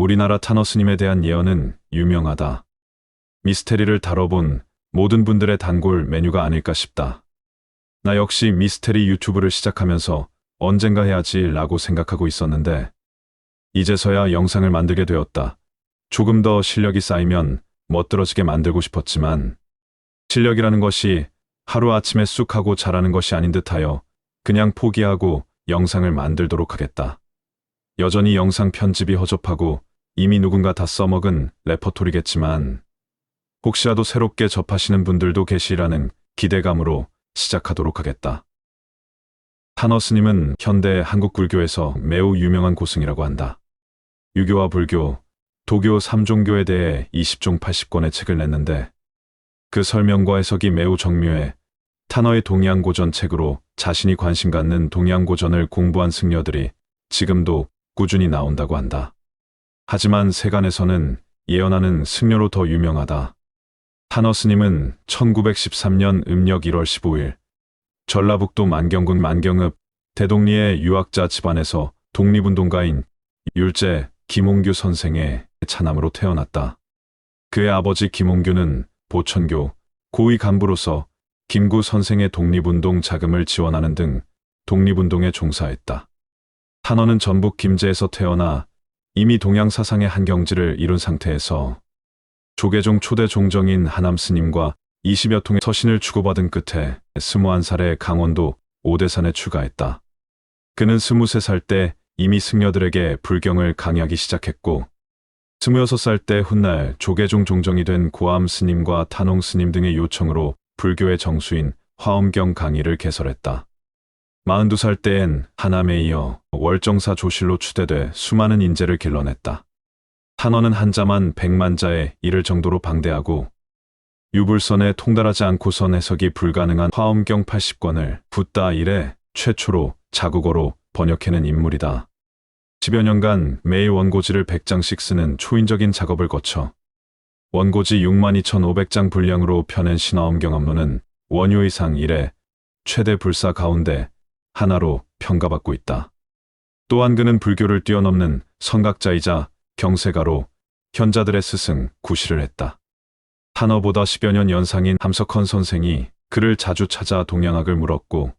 우리나라 탄어 스님에 대한 예언은 유명하다. 미스테리를 다뤄본 모든 분들의 단골 메뉴가 아닐까 싶다. 나 역시 미스테리 유튜브를 시작하면서 언젠가 해야지 라고 생각하고 있었는데 이제서야 영상을 만들게 되었다. 조금 더 실력이 쌓이면 멋들어지게 만들고 싶었지만 실력이라는 것이 하루아침에 쑥 하고 자라는 것이 아닌 듯하여 그냥 포기하고 영상을 만들도록 하겠다. 여전히 영상 편집이 허접하고 이미 누군가 다 써먹은 레퍼토리겠지만 혹시라도 새롭게 접하시는 분들도 계시라는 기대감으로 시작하도록 하겠다. 탄어 스님은 현대 한국 불교에서 매우 유명한 고승이라고 한다. 유교와 불교, 도교 3종교에 대해 20종 80권의 책을 냈는데 그 설명과 해석이 매우 정묘해 탄어의 동양고전 책으로 자신이 관심 갖는 동양고전을 공부한 승려들이 지금도 꾸준히 나온다고 한다. 하지만 세간에서는 예언하는 승려로 더 유명하다. 탄어 스님은 1913년 음력 1월 15일 전라북도 만경군 만경읍 대동리의 유학자 집안에서 독립운동가인 율제 김홍규 선생의 차남으로 태어났다. 그의 아버지 김홍규는 보천교 고위 간부로서 김구 선생의 독립운동 자금을 지원하는 등 독립운동에 종사했다. 탄어는 전북 김제에서 태어나 이미 동양 사상의 한경지를 이룬 상태에서 조계종 초대 종정인 하남 스님과 20여 통의 서신을 주고받은 끝에 21살에 강원도 오대산에 출가했다. 그는 23살 때 이미 승려들에게 불경을 강의하기 시작했고 26살 때 훗날 조계종 종정이 된 고암 스님과 탄홍 스님 등의 요청으로 불교의 정수인 화엄경 강의를 개설했다. 42살 때엔 하남에 이어 월정사 조실로 추대돼 수많은 인재를 길러냈다. 탄어는 한자만 100만 자에 이를 정도로 방대하고 유불선에 통달하지 않고선 해석이 불가능한 화엄경 80권을 붓다 이래 최초로 자국어로 번역해낸 인물이다. 10여 년간 매일 원고지를 100장씩 쓰는 초인적인 작업을 거쳐 원고지 62,500장 분량으로 펴낸 신화엄경 업로는 원효의상 이래 최대 불사 가운데 하나로 평가받고 있다. 또한 그는 불교를 뛰어넘는 선각자이자 경세가로 현자들의 스승, 구시를 했다. 탄어보다 10여 년 연상인 함석헌 선생이 그를 자주 찾아 동양학을 물었고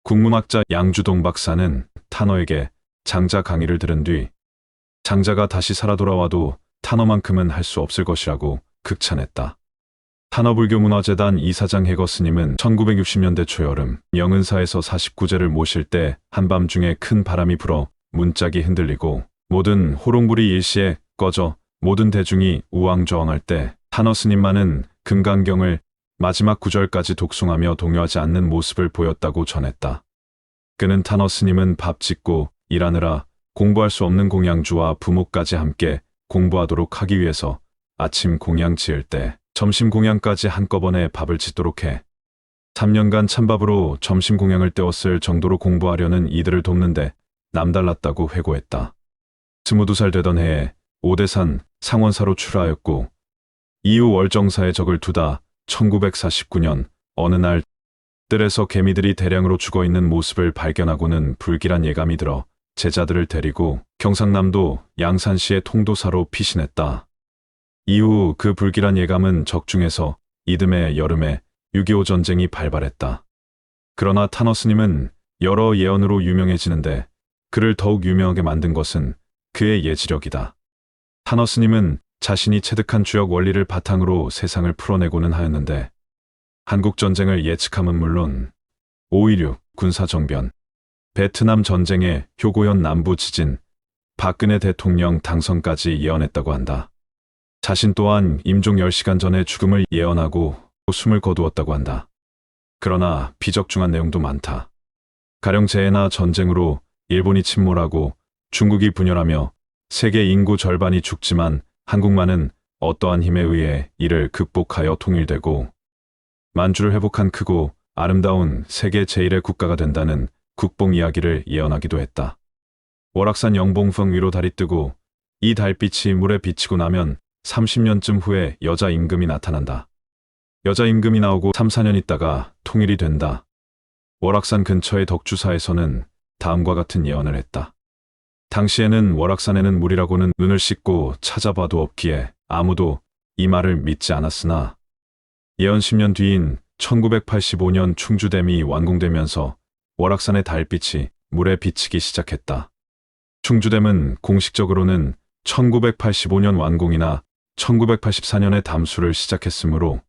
국문학자 양주동 박사는 탄어에게 장자 강의를 들은 뒤 장자가 다시 살아 돌아와도 탄어만큼은 할 수 없을 것이라고 극찬했다. 탄어불교문화재단 이사장 해거 스님은 1960년대 초여름 영은사에서 49제를 모실 때 한밤중에 큰 바람이 불어 문짝이 흔들리고 모든 호롱불이 일시에 꺼져 모든 대중이 우왕좌왕할 때 탄어 스님만은 금강경을 마지막 구절까지 독송하며 동요하지 않는 모습을 보였다고 전했다. 그는 탄어 스님은 밥 짓고 일하느라 공부할 수 없는 공양주와 부모까지 함께 공부하도록 하기 위해서 아침 공양 지을 때 점심 공양까지 한꺼번에 밥을 짓도록 해 3년간 찬밥으로 점심 공양을 때웠을 정도로 공부하려는 이들을 돕는데 남달랐다고 회고했다. 22살 되던 해에 오대산 상원사로 출하하였고 이후 월정사에 적을 두다 1949년 어느 날 뜰에서 개미들이 대량으로 죽어있는 모습을 발견하고는 불길한 예감이 들어 제자들을 데리고 경상남도 양산시의 통도사로 피신했다. 이후 그 불길한 예감은 적중해서 이듬해 여름에 6.25 전쟁이 발발했다. 그러나 탄어 스님은 여러 예언으로 유명해지는데 그를 더욱 유명하게 만든 것은 그의 예지력이다. 탄어 스님은 자신이 체득한 주역 원리를 바탕으로 세상을 풀어내고는 하였는데 한국전쟁을 예측함은 물론 5.16 군사정변, 베트남 전쟁의 효고현 남부 지진, 박근혜 대통령 당선까지 예언했다고 한다. 자신 또한 임종 10시간 전에 죽음을 예언하고 숨을 거두었다고 한다. 그러나 비적중한 내용도 많다. 가령 재해나 전쟁으로 일본이 침몰하고 중국이 분열하며 세계 인구 절반이 죽지만 한국만은 어떠한 힘에 의해 이를 극복하여 통일되고 만주를 회복한 크고 아름다운 세계 제1의 국가가 된다는 국뽕 이야기를 예언하기도 했다. 월악산 영봉성 위로 달이 뜨고 이 달빛이 물에 비치고 나면 30년쯤 후에 여자 임금이 나타난다. 여자 임금이 나오고 3, 4년 있다가 통일이 된다. 월악산 근처의 덕주사에서는 다음과 같은 예언을 했다. 당시에는 월악산에는 물이라고는 눈을 씻고 찾아봐도 없기에 아무도 이 말을 믿지 않았으나 예언 10년 뒤인 1985년 충주댐이 완공되면서 월악산의 달빛이 물에 비치기 시작했다. 충주댐은 공식적으로는 1985년 완공이나 1984년에 담수를 시작했으므로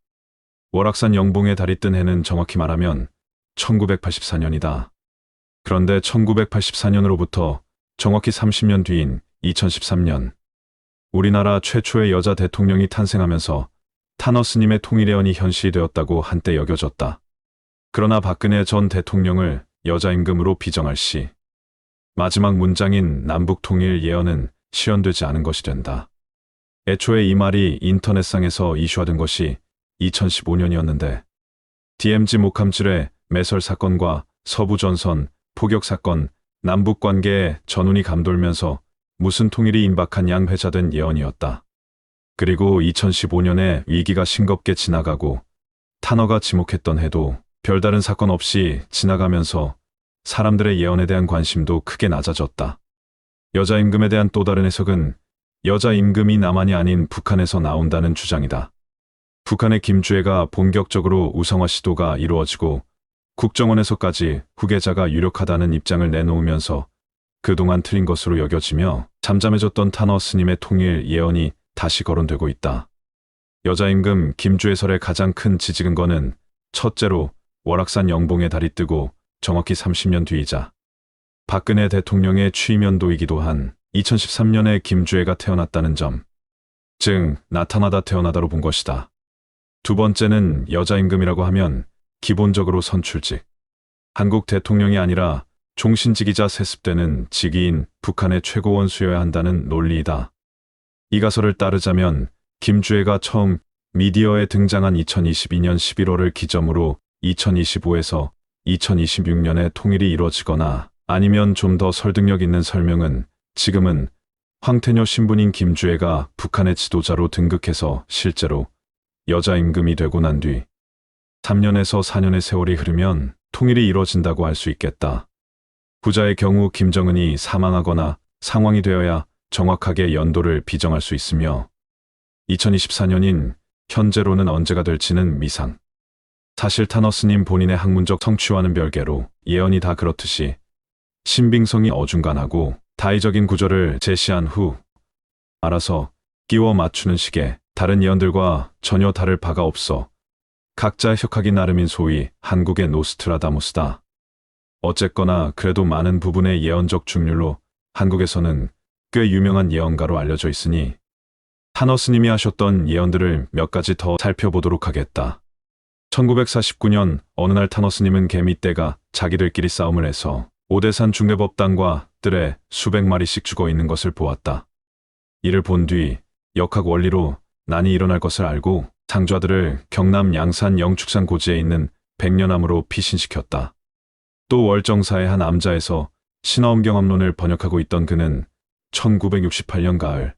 월악산 영봉에 달이 뜬 해는 정확히 말하면 1984년이다. 그런데 1984년으로부터 정확히 30년 뒤인 2013년, 우리나라 최초의 여자 대통령이 탄생하면서 탄허스님의 통일예언이 현실이 되었다고 한때 여겨졌다. 그러나 박근혜 전 대통령을 여자 임금으로 비정할 시 마지막 문장인 남북 통일 예언은 실현되지 않은 것이 된다. 애초에 이 말이 인터넷상에서 이슈화된 것이 2015년이었는데 DMZ 목함질의 매설 사건과 서부전선 포격 사건, 남북 관계에 전운이 감돌면서 무슨 통일이 임박한 양 회자된 예언이었다. 그리고 2015년에 위기가 싱겁게 지나가고 탄허가 지목했던 해도 별다른 사건 없이 지나가면서 사람들의 예언에 대한 관심도 크게 낮아졌다. 여자 임금에 대한 또 다른 해석은 여자 임금이 남한이 아닌 북한에서 나온다는 주장이다. 북한의 김주애가 본격적으로 우상화 시도가 이루어지고 국정원에서까지 후계자가 유력하다는 입장을 내놓으면서 그동안 틀린 것으로 여겨지며 잠잠해졌던 탄허 스님의 통일 예언이 다시 거론되고 있다. 여자 임금 김주애설의 가장 큰 지지 근거는 첫째로 월악산 영봉에 달이 뜨고 정확히 30년 뒤이자 박근혜 대통령의 취임연도이기도 한 2013년에 김주애가 태어났다는 점, 즉 나타나다 태어나다로 본 것이다. 두 번째는 여자 임금이라고 하면 기본적으로 선출직, 한국 대통령이 아니라 종신직이자 세습되는 직위인 북한의 최고원 수여야 한다는 논리이다. 이 가설을 따르자면 김주애가 처음 미디어에 등장한 2022년 11월을 기점으로 2025에서 2026년에 통일이 이루어지거나 아니면 좀 더 설득력 있는 설명은 지금은 황태녀 신분인 김주애가 북한의 지도자로 등극해서 실제로 여자 임금이 되고 난 뒤 3년에서 4년의 세월이 흐르면 통일이 이루어진다고 할 수 있겠다. 후자의 경우 김정은이 사망하거나 상황이 되어야 정확하게 연도를 비정할 수 있으며 2024년인 현재로는 언제가 될지는 미상. 사실 탄허 스님 본인의 학문적 성취와는 별개로 예언이 다 그렇듯이 신빙성이 어중간하고 다의적인 구조를 제시한 후 알아서 끼워 맞추는 식의 다른 예언들과 전혀 다를 바가 없어 각자 해석하기 나름인 소위 한국의 노스트라다무스다. 어쨌거나 그래도 많은 부분의 예언적 중률로 한국에서는 꽤 유명한 예언가로 알려져 있으니 탄허 스님이 하셨던 예언들을 몇 가지 더 살펴보도록 하겠다. 1949년 어느 날 탄허 스님은 개미떼가 자기들끼리 싸움을 해서 오대산 중대법당과 뜰에 수백 마리씩 죽어 있는 것을 보았다. 이를 본 뒤 역학 원리로 난이 일어날 것을 알고 상좌들을 경남 양산 영축산 고지에 있는 백년암으로 피신시켰다. 또 월정사의 한 암자에서 신화엄경합론을 번역하고 있던 그는 1968년 가을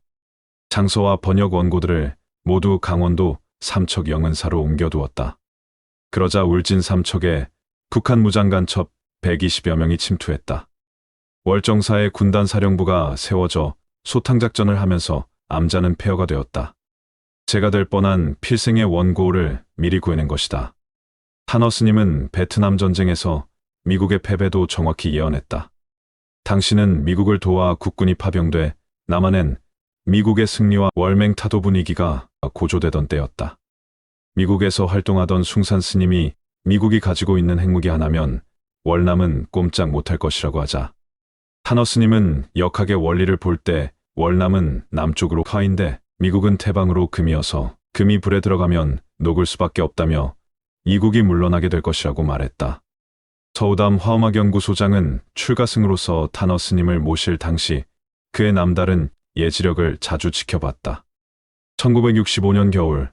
장서와 번역 원고들을 모두 강원도 삼척 영은사로 옮겨두었다. 그러자 울진 삼척에 북한 무장간첩 120여 명이 침투했다. 월정사의 군단 사령부가 세워져 소탕작전을 하면서 암자는 폐허가 되었다. 제가 될 뻔한 필생의 원고를 미리 구해낸 것이다. 탄허 스님은 베트남 전쟁에서 미국의 패배도 정확히 예언했다. 당시는 미국을 도와 국군이 파병돼 남한엔 미국의 승리와 월맹타도 분위기가 고조되던 때였다. 미국에서 활동하던 숭산 스님이 미국이 가지고 있는 핵무기 하나면 월남은 꼼짝 못할 것이라고 하자 탄허 스님은 역학의 원리를 볼 때 월남은 남쪽으로 화인데 미국은 태방으로 금이어서 금이 불에 들어가면 녹을 수밖에 없다며 이국이 물러나게 될 것이라고 말했다. 서우담 화엄학연구소장은 출가승으로서 탄허 스님을 모실 당시 그의 남다른 예지력을 자주 지켜봤다. 1965년 겨울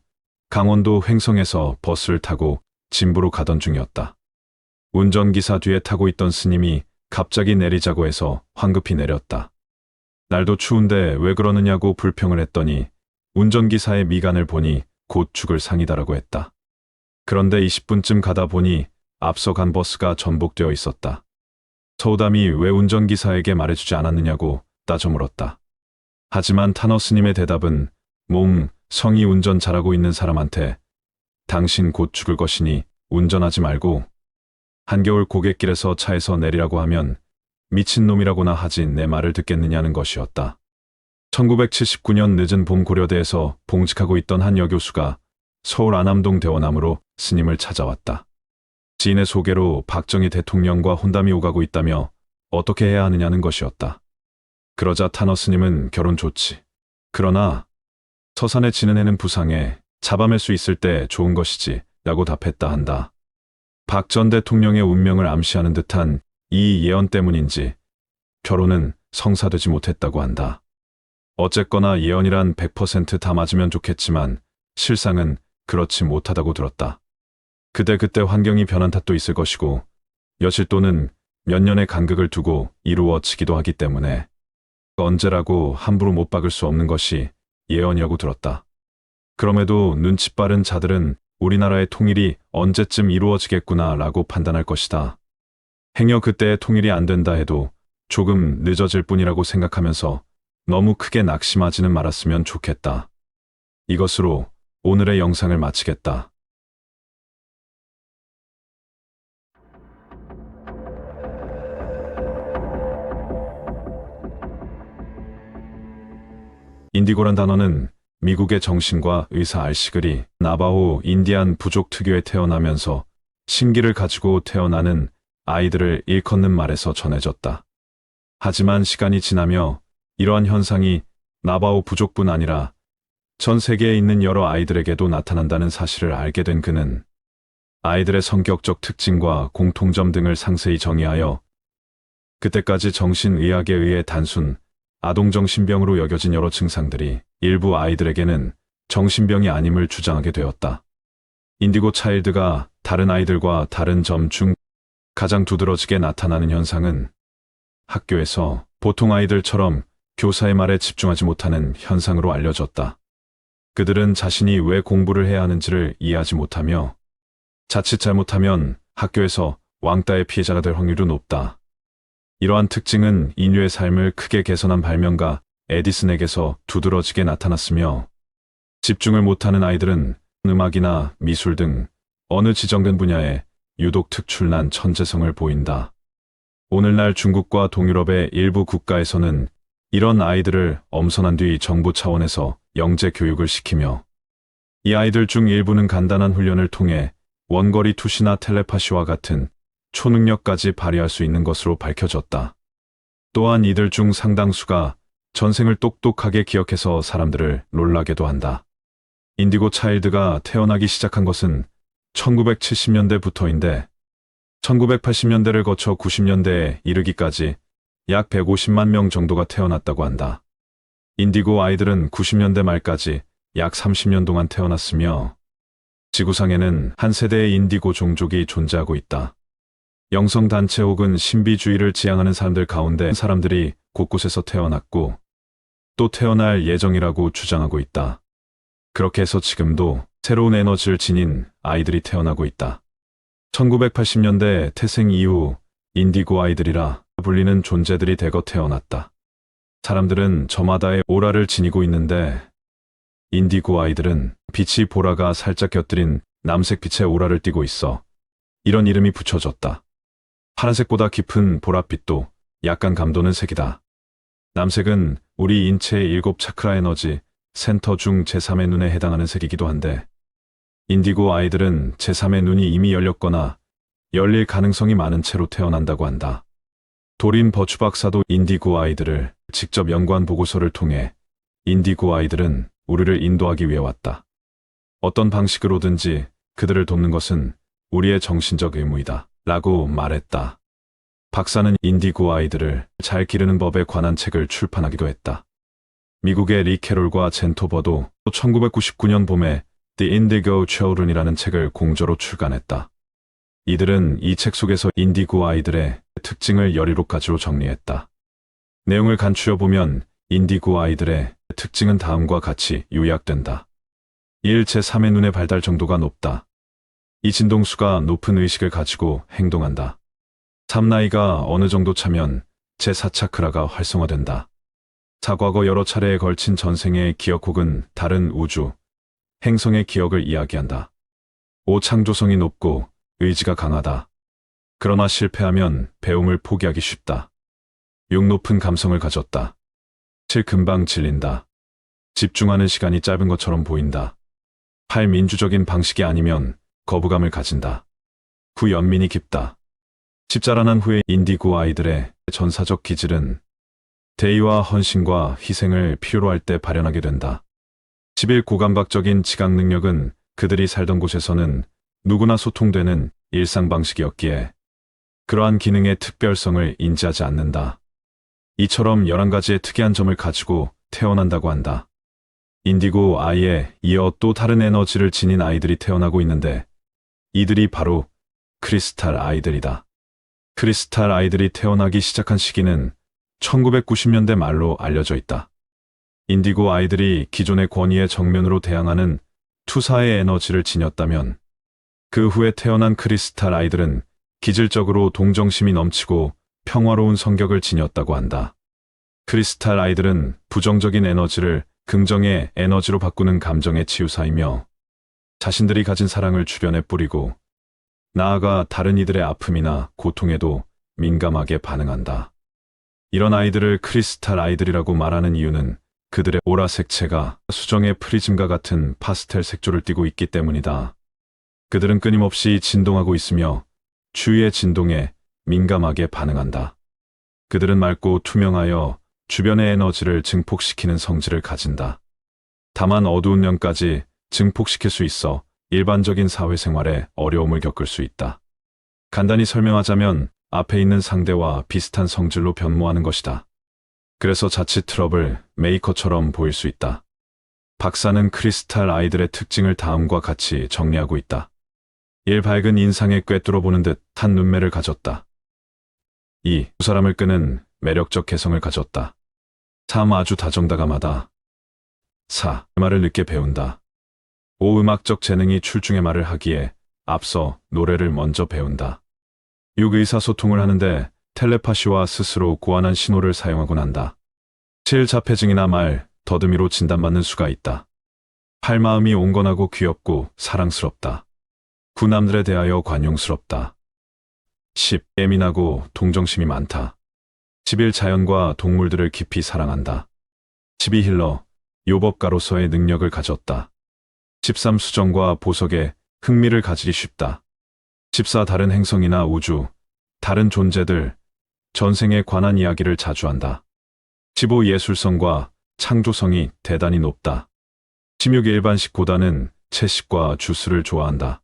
강원도 횡성에서 버스를 타고 진부로 가던 중이었다. 운전기사 뒤에 타고 있던 스님이 갑자기 내리자고 해서 황급히 내렸다. 날도 추운데 왜 그러느냐고 불평을 했더니 운전기사의 미간을 보니 곧 죽을 상이다라고 했다. 그런데 20분쯤 가다 보니 앞서 간 버스가 전복되어 있었다. 서우담이 왜 운전기사에게 말해주지 않았느냐고 따져 물었다. 하지만 타너스님의 대답은 성이 운전 잘하고 있는 사람한테 당신 곧 죽을 것이니 운전하지 말고 한겨울 고갯길에서 차에서 내리라고 하면 미친놈이라고나 하지 내 말을 듣겠느냐는 것이었다. 1979년 늦은 봄 고려대에서 봉직하고 있던 한 여교수가 서울 안암동 대원암으로 스님을 찾아왔다. 지인의 소개로 박정희 대통령과 혼담이 오가고 있다며 어떻게 해야 하느냐는 것이었다. 그러자 타너 스님은 결혼 좋지. 그러나 서산에 지는 애는 부상해 잡아맬 수 있을 때 좋은 것이지 라고 답했다 한다. 박 전 대통령의 운명을 암시하는 듯한 이 예언 때문인지 결혼은 성사되지 못했다고 한다. 어쨌거나 예언이란 100% 다 맞으면 좋겠지만 실상은 그렇지 못하다고 들었다. 그때 환경이 변한 탓도 있을 것이고 여실 또는 몇 년의 간극을 두고 이루어지기도 하기 때문에 언제라고 함부로 못 박을 수 없는 것이 예언이라고 들었다. 그럼에도 눈치 빠른 자들은 우리나라의 통일이 언제쯤 이루어지겠구나 라고 판단할 것이다. 행여 그때의 통일이 안 된다 해도 조금 늦어질 뿐이라고 생각하면서 너무 크게 낙심하지는 말았으면 좋겠다. 이것으로 오늘의 영상을 마치겠다. 인디고란 단어는 미국의 정신과 의사 알시글이 나바호 인디안 부족 특유의 태어나면서 신기를 가지고 태어나는 아이들을 일컫는 말에서 전해졌다. 하지만 시간이 지나며 이러한 현상이 나바호 부족뿐 아니라 전 세계에 있는 여러 아이들에게도 나타난다는 사실을 알게 된 그는 아이들의 성격적 특징과 공통점 등을 상세히 정의하여 그때까지 정신의학에 의해 단순 아동정신병으로 여겨진 여러 증상들이 일부 아이들에게는 정신병이 아님을 주장하게 되었다. 인디고 차일드가 다른 아이들과 다른 점 중 가장 두드러지게 나타나는 현상은 학교에서 보통 아이들처럼 교사의 말에 집중하지 못하는 현상으로 알려졌다. 그들은 자신이 왜 공부를 해야 하는지를 이해하지 못하며 자칫 잘못하면 학교에서 왕따의 피해자가 될 확률도 높다. 이러한 특징은 인류의 삶을 크게 개선한 발명가 에디슨에게서 두드러지게 나타났으며 집중을 못하는 아이들은 음악이나 미술 등 어느 지정된 분야에 유독 특출난 천재성을 보인다. 오늘날 중국과 동유럽의 일부 국가에서는 이런 아이들을 엄선한 뒤 정부 차원에서 영재 교육을 시키며 이 아이들 중 일부는 간단한 훈련을 통해 원거리 투시나 텔레파시와 같은 초능력까지 발휘할 수 있는 것으로 밝혀졌다. 또한 이들 중 상당수가 전생을 똑똑하게 기억해서 사람들을 놀라게도 한다. 인디고 차일드가 태어나기 시작한 것은 1970년대부터인데 1980년대를 거쳐 90년대에 이르기까지 약 150만 명 정도가 태어났다고 한다. 인디고 아이들은 90년대 말까지 약 30년 동안 태어났으며 지구상에는 한 세대의 인디고 종족이 존재하고 있다. 영성단체 혹은 신비주의를 지향하는 사람들 가운데 사람들이 곳곳에서 태어났고 또 태어날 예정이라고 주장하고 있다. 그렇게 해서 지금도 새로운 에너지를 지닌 아이들이 태어나고 있다. 1980년대 태생 이후 인디고 아이들이라 불리는 존재들이 대거 태어났다. 사람들은 저마다의 오라를 지니고 있는데 인디고 아이들은 빛이 보라가 살짝 곁들인 남색 빛의 오라를 띠고 있어 이런 이름이 붙여졌다. 파란색보다 깊은 보랏빛도 약간 감도는 색이다. 남색은 우리 인체의 7 차크라 에너지 센터 중 제3의 눈에 해당하는 색이기도 한데 인디고 아이들은 제3의 눈이 이미 열렸거나 열릴 가능성이 많은 채로 태어난다고 한다. 도린 버추 박사도 인디고 아이들을 직접 연구한 보고서를 통해 인디고 아이들은 우리를 인도하기 위해 왔다. 어떤 방식으로든지 그들을 돕는 것은 우리의 정신적 의무이다. 라고 말했다. 박사는 인디고 아이들을 잘 기르는 법에 관한 책을 출판하기도 했다. 미국의 리 캐롤과 젠 토버도 1999년 봄에 The Indigo Children이라는 책을 공저로 출간했다. 이들은 이 책 속에서 인디고 아이들의 특징을 17가지로 정리했다. 내용을 간추려 보면 인디고 아이들의 특징은 다음과 같이 요약된다. 1. 제3의 눈의 발달 정도가 높다. 이 진동수가 높은 의식을 가지고 행동한다. 3. 나이가 어느 정도 차면 제4차크라가 활성화된다. 과거 여러 차례에 걸친 전생의 기억 혹은 다른 우주, 행성의 기억을 이야기한다. 5. 창조성이 높고 의지가 강하다. 그러나 실패하면 배움을 포기하기 쉽다. 6. 높은 감성을 가졌다. 7. 금방 질린다. 집중하는 시간이 짧은 것처럼 보인다. 8. 민주적인 방식이 아니면 거부감을 가진다. 9. 연민이 깊다. 집 자라난 후에 인디고 아이들의 전사적 기질은 대의와 헌신과 희생을 필요로 할 때 발현하게 된다. 11. 고감각적인 지각 능력은 그들이 살던 곳에서는 누구나 소통되는 일상 방식이었기에 그러한 기능의 특별성을 인지하지 않는다. 이처럼 11가지의 특이한 점을 가지고 태어난다고 한다. 인디고 아이에 이어 또 다른 에너지를 지닌 아이들이 태어나고 있는데 이들이 바로 크리스탈 아이들이다. 크리스탈 아이들이 태어나기 시작한 시기는 1990년대 말로 알려져 있다. 인디고 아이들이 기존의 권위에 정면으로 대항하는 투사의 에너지를 지녔다면 그 후에 태어난 크리스탈 아이들은 기질적으로 동정심이 넘치고 평화로운 성격을 지녔다고 한다. 크리스탈 아이들은 부정적인 에너지를 긍정의 에너지로 바꾸는 감정의 치유사이며 자신들이 가진 사랑을 주변에 뿌리고 나아가 다른 이들의 아픔이나 고통에도 민감하게 반응한다. 이런 아이들을 크리스탈 아이들이라고 말하는 이유는 그들의 오라 색채가 수정의 프리즘과 같은 파스텔 색조를 띠고 있기 때문이다. 그들은 끊임없이 진동하고 있으며 주위의 진동에 민감하게 반응한다. 그들은 맑고 투명하여 주변의 에너지를 증폭시키는 성질을 가진다. 다만 어두운 면까지 증폭시킬 수 있어 일반적인 사회생활에 어려움을 겪을 수 있다. 간단히 설명하자면 앞에 있는 상대와 비슷한 성질로 변모하는 것이다. 그래서 자칫 트러블 메이커처럼 보일 수 있다. 박사는 크리스탈 아이들의 특징을 다음과 같이 정리하고 있다. 1. 밝은 인상에 꿰뚫어보는 듯한 눈매를 가졌다. 2. 두 사람을 끄는 매력적 개성을 가졌다. 3. 아주 다정다감하다. 4. 말을 늦게 배운다. 5. 음악적 재능이 출중의 말을 하기에 앞서 노래를 먼저 배운다. 6. 의사소통을 하는데 텔레파시와 스스로 고안한 신호를 사용하곤 한다. 7. 자폐증이나 말, 더듬이로 진단받는 수가 있다. 8. 마음이 온건하고 귀엽고 사랑스럽다. 9. 남들에 대하여 관용스럽다. 10. 예민하고 동정심이 많다. 11. 자연과 동물들을 깊이 사랑한다. 12. 힐러, 요법가로서의 능력을 가졌다. 13. 수정과 보석에 흥미를 가지기 쉽다. 14. 다른 행성이나 우주, 다른 존재들, 전생에 관한 이야기를 자주 한다. 15. 예술성과 창조성이 대단히 높다. 16. 일반식보다는 채식과 주스를 좋아한다.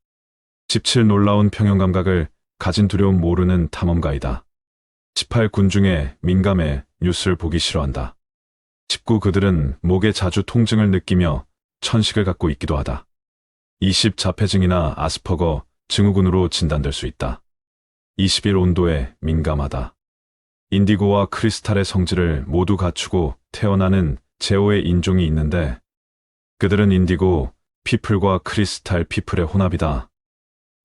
17. 놀라운 평형감각을 가진 두려움 모르는 탐험가이다. 18. 군중에 민감해 뉴스를 보기 싫어한다. 19. 그들은 목에 자주 통증을 느끼며 천식을 갖고 있기도 하다. 20. 자폐증이나 아스퍼거 증후군으로 진단될 수 있다. 21. 온도에 민감하다. 인디고와 크리스탈의 성질을 모두 갖추고 태어나는 제호의 인종이 있는데 그들은 인디고 피플과 크리스탈 피플의 혼합이다.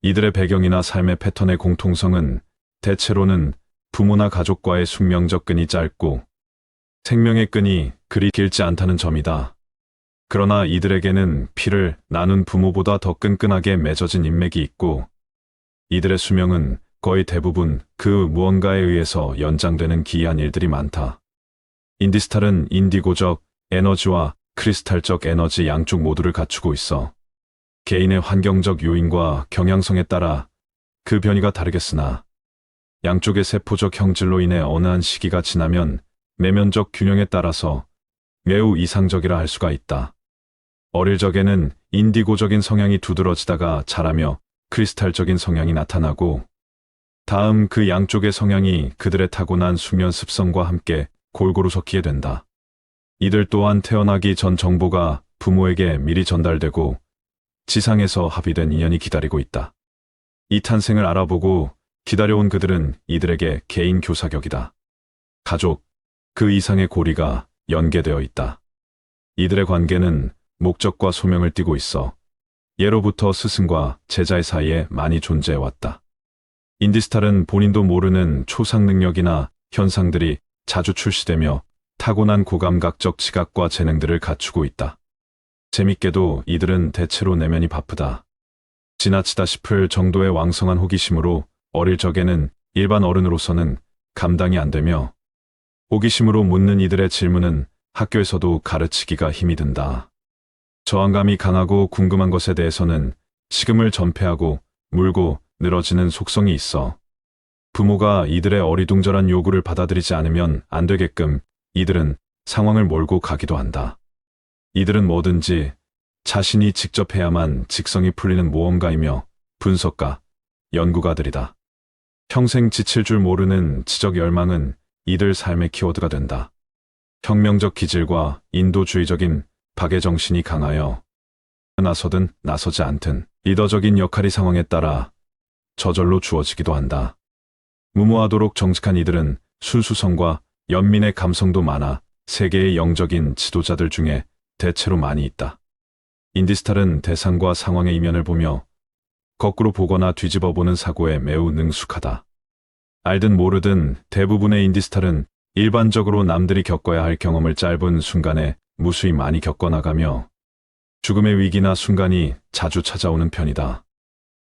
이들의 배경이나 삶의 패턴의 공통성은 대체로는 부모나 가족과의 숙명적 끈이 짧고 생명의 끈이 그리 길지 않다는 점이다. 그러나 이들에게는 피를 나눈 부모보다 더 끈끈하게 맺어진 인맥이 있고 이들의 수명은 거의 대부분 그 무언가에 의해서 연장되는 기이한 일들이 많다. 인디스탈은 인디고적 에너지와 크리스탈적 에너지 양쪽 모두를 갖추고 있어 개인의 환경적 요인과 경향성에 따라 그 변이가 다르겠으나 양쪽의 세포적 형질로 인해 어느 한 시기가 지나면 내면적 균형에 따라서 매우 이상적이라 할 수가 있다. 어릴 적에는 인디고적인 성향이 두드러지다가 자라며 크리스탈적인 성향이 나타나고 다음 그 양쪽의 성향이 그들의 타고난 수면 습성과 함께 골고루 섞이게 된다. 이들 또한 태어나기 전 정보가 부모에게 미리 전달되고 지상에서 합의된 인연이 기다리고 있다. 이 탄생을 알아보고 기다려온 그들은 이들에게 개인 교사격이다. 가족, 그 이상의 고리가 연계되어 있다. 이들의 관계는 목적과 소명을 띠고 있어 예로부터 스승과 제자의 사이에 많이 존재해왔다. 인디스탈은 본인도 모르는 초상 능력이나 현상들이 자주 출시되며 타고난 고감각적 지각과 재능들을 갖추고 있다. 재밌게도 이들은 대체로 내면이 바쁘다. 지나치다 싶을 정도의 왕성한 호기심으로 어릴 적에는 일반 어른으로서는 감당이 안 되며 호기심으로 묻는 이들의 질문은 학교에서도 가르치기가 힘이 든다. 저항감이 강하고 궁금한 것에 대해서는 식음을 전폐하고 물고 늘어지는 속성이 있어 부모가 이들의 어리둥절한 요구를 받아들이지 않으면 안 되게끔 이들은 상황을 몰고 가기도 한다. 이들은 뭐든지 자신이 직접 해야만 직성이 풀리는 모험가이며 분석가, 연구가들이다. 평생 지칠 줄 모르는 지적 열망은 이들 삶의 키워드가 된다. 혁명적 기질과 인도주의적인 박애정신이 강하여 나서든 나서지 않든 리더적인 역할이 상황에 따라 저절로 주어지기도 한다. 무모하도록 정직한 이들은 순수성과 연민의 감성도 많아 세계의 영적인 지도자들 중에 대체로 많이 있다. 인디스탈은 대상과 상황의 이면을 보며 거꾸로 보거나 뒤집어 보는 사고에 매우 능숙하다. 알든 모르든 대부분의 인디스탈은 일반적으로 남들이 겪어야 할 경험을 짧은 순간에 무수히 많이 겪어나가며 죽음의 위기나 순간이 자주 찾아오는 편이다.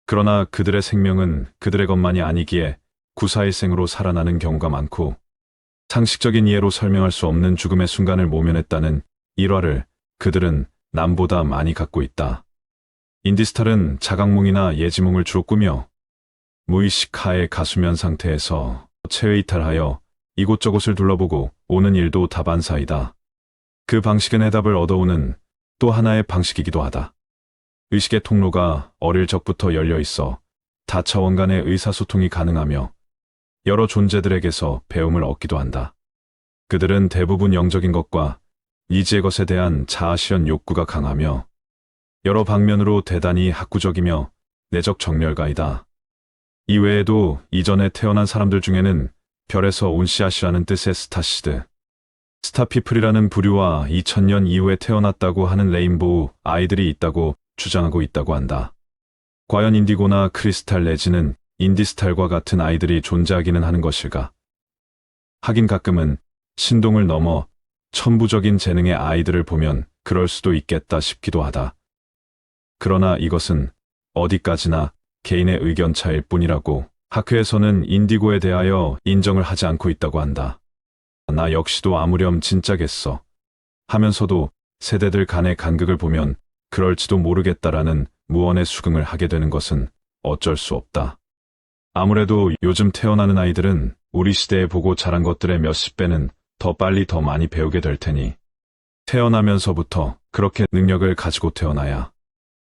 그러나 그들의 생명은 그들의 것만이 아니기에 구사일생으로 살아나는 경우가 많고 상식적인 이해로 설명할 수 없는 죽음의 순간을 모면했다는 일화를 그들은 남보다 많이 갖고 있다. 인디스탈은 자각몽이나 예지몽을 주로 꾸며 무의식 하에 가수면 상태에서 체외이탈하여 이곳저곳을 둘러보고 오는 일도 다반사이다. 그 방식은 해답을 얻어오는 또 하나의 방식이기도 하다. 의식의 통로가 어릴 적부터 열려 있어 다차원 간의 의사소통이 가능하며 여러 존재들에게서 배움을 얻기도 한다. 그들은 대부분 영적인 것과 이지의 것에 대한 자아실현 욕구가 강하며 여러 방면으로 대단히 학구적이며 내적 정렬가이다. 이외에도 이전에 태어난 사람들 중에는 별에서 온 씨앗이라는 뜻의 스타시드, 스타피플이라는 부류와 2000년 이후에 태어났다고 하는 레인보우 아이들이 있다고 주장하고 있다고 한다. 과연 인디고나 크리스탈 내지는 인디스탈과 같은 아이들이 존재하기는 하는 것일까? 하긴 가끔은 신동을 넘어 천부적인 재능의 아이들을 보면 그럴 수도 있겠다 싶기도 하다. 그러나 이것은 어디까지나 개인의 의견 차일 뿐이라고 학회에서는 인디고에 대하여 인정을 하지 않고 있다고 한다. 나 역시도 아무렴 진짜겠어 하면서도 세대들 간의 간극을 보면 그럴지도 모르겠다라는 무언의 수긍을 하게 되는 것은 어쩔 수 없다. 아무래도 요즘 태어나는 아이들은 우리 시대에 보고 자란 것들의 몇십 배는 더 빨리 더 많이 배우게 될 테니 태어나면서부터 그렇게 능력을 가지고 태어나야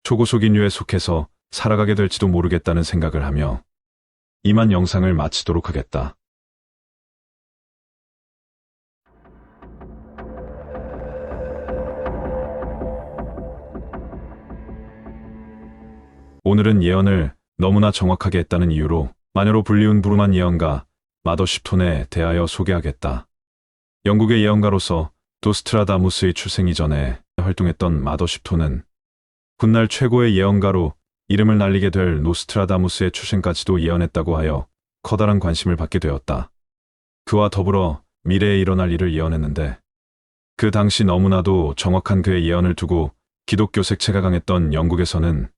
초고속 인류에 속해서 살아가게 될지도 모르겠다는 생각을 하며 이만 영상을 마치도록 하겠다. 오늘은 예언을 너무나 정확하게 했다는 이유로 마녀로 불리운 부루만 예언가 마더쉽톤에 대하여 소개하겠다. 영국의 예언가로서 노스트라다무스의 출생 이전에 활동했던 마더쉽톤은 훗날 최고의 예언가로 이름을 날리게 될 노스트라다무스의 출생까지도 예언했다고 하여 커다란 관심을 받게 되었다. 그와 더불어 미래에 일어날 일을 예언했는데 그 당시 너무나도 정확한 그의 예언을 두고 기독교 색채가 강했던 영국에서는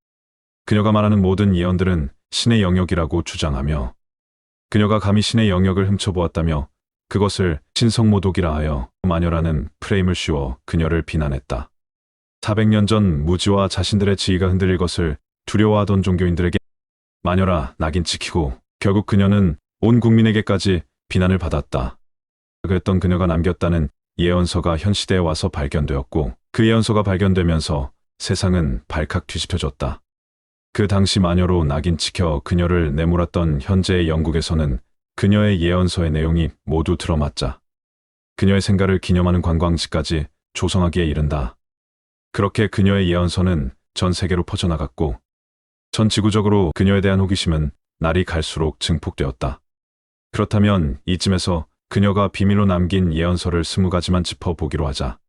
그녀가 말하는 모든 예언들은 신의 영역이라고 주장하며 그녀가 감히 신의 영역을 훔쳐보았다며 그것을 신성모독이라 하여 마녀라는 프레임을 씌워 그녀를 비난했다. 400년 전 무지와 자신들의 지위가 흔들릴 것을 두려워하던 종교인들에게 마녀라 낙인 찍히고 결국 그녀는 온 국민에게까지 비난을 받았다. 그랬던 그녀가 남겼다는 예언서가 현 시대에 와서 발견되었고 그 예언서가 발견되면서 세상은 발칵 뒤집혀졌다. 그 당시 마녀로 낙인 찍혀 그녀를 내몰았던 현재의 영국에서는 그녀의 예언서의 내용이 모두 들어맞자 그녀의 생가를 기념하는 관광지까지 조성하기에 이른다. 그렇게 그녀의 예언서는 전 세계로 퍼져나갔고 전 지구적으로 그녀에 대한 호기심은 날이 갈수록 증폭되었다. 그렇다면 이쯤에서 그녀가 비밀로 남긴 예언서를 20가지만 짚어보기로 하자.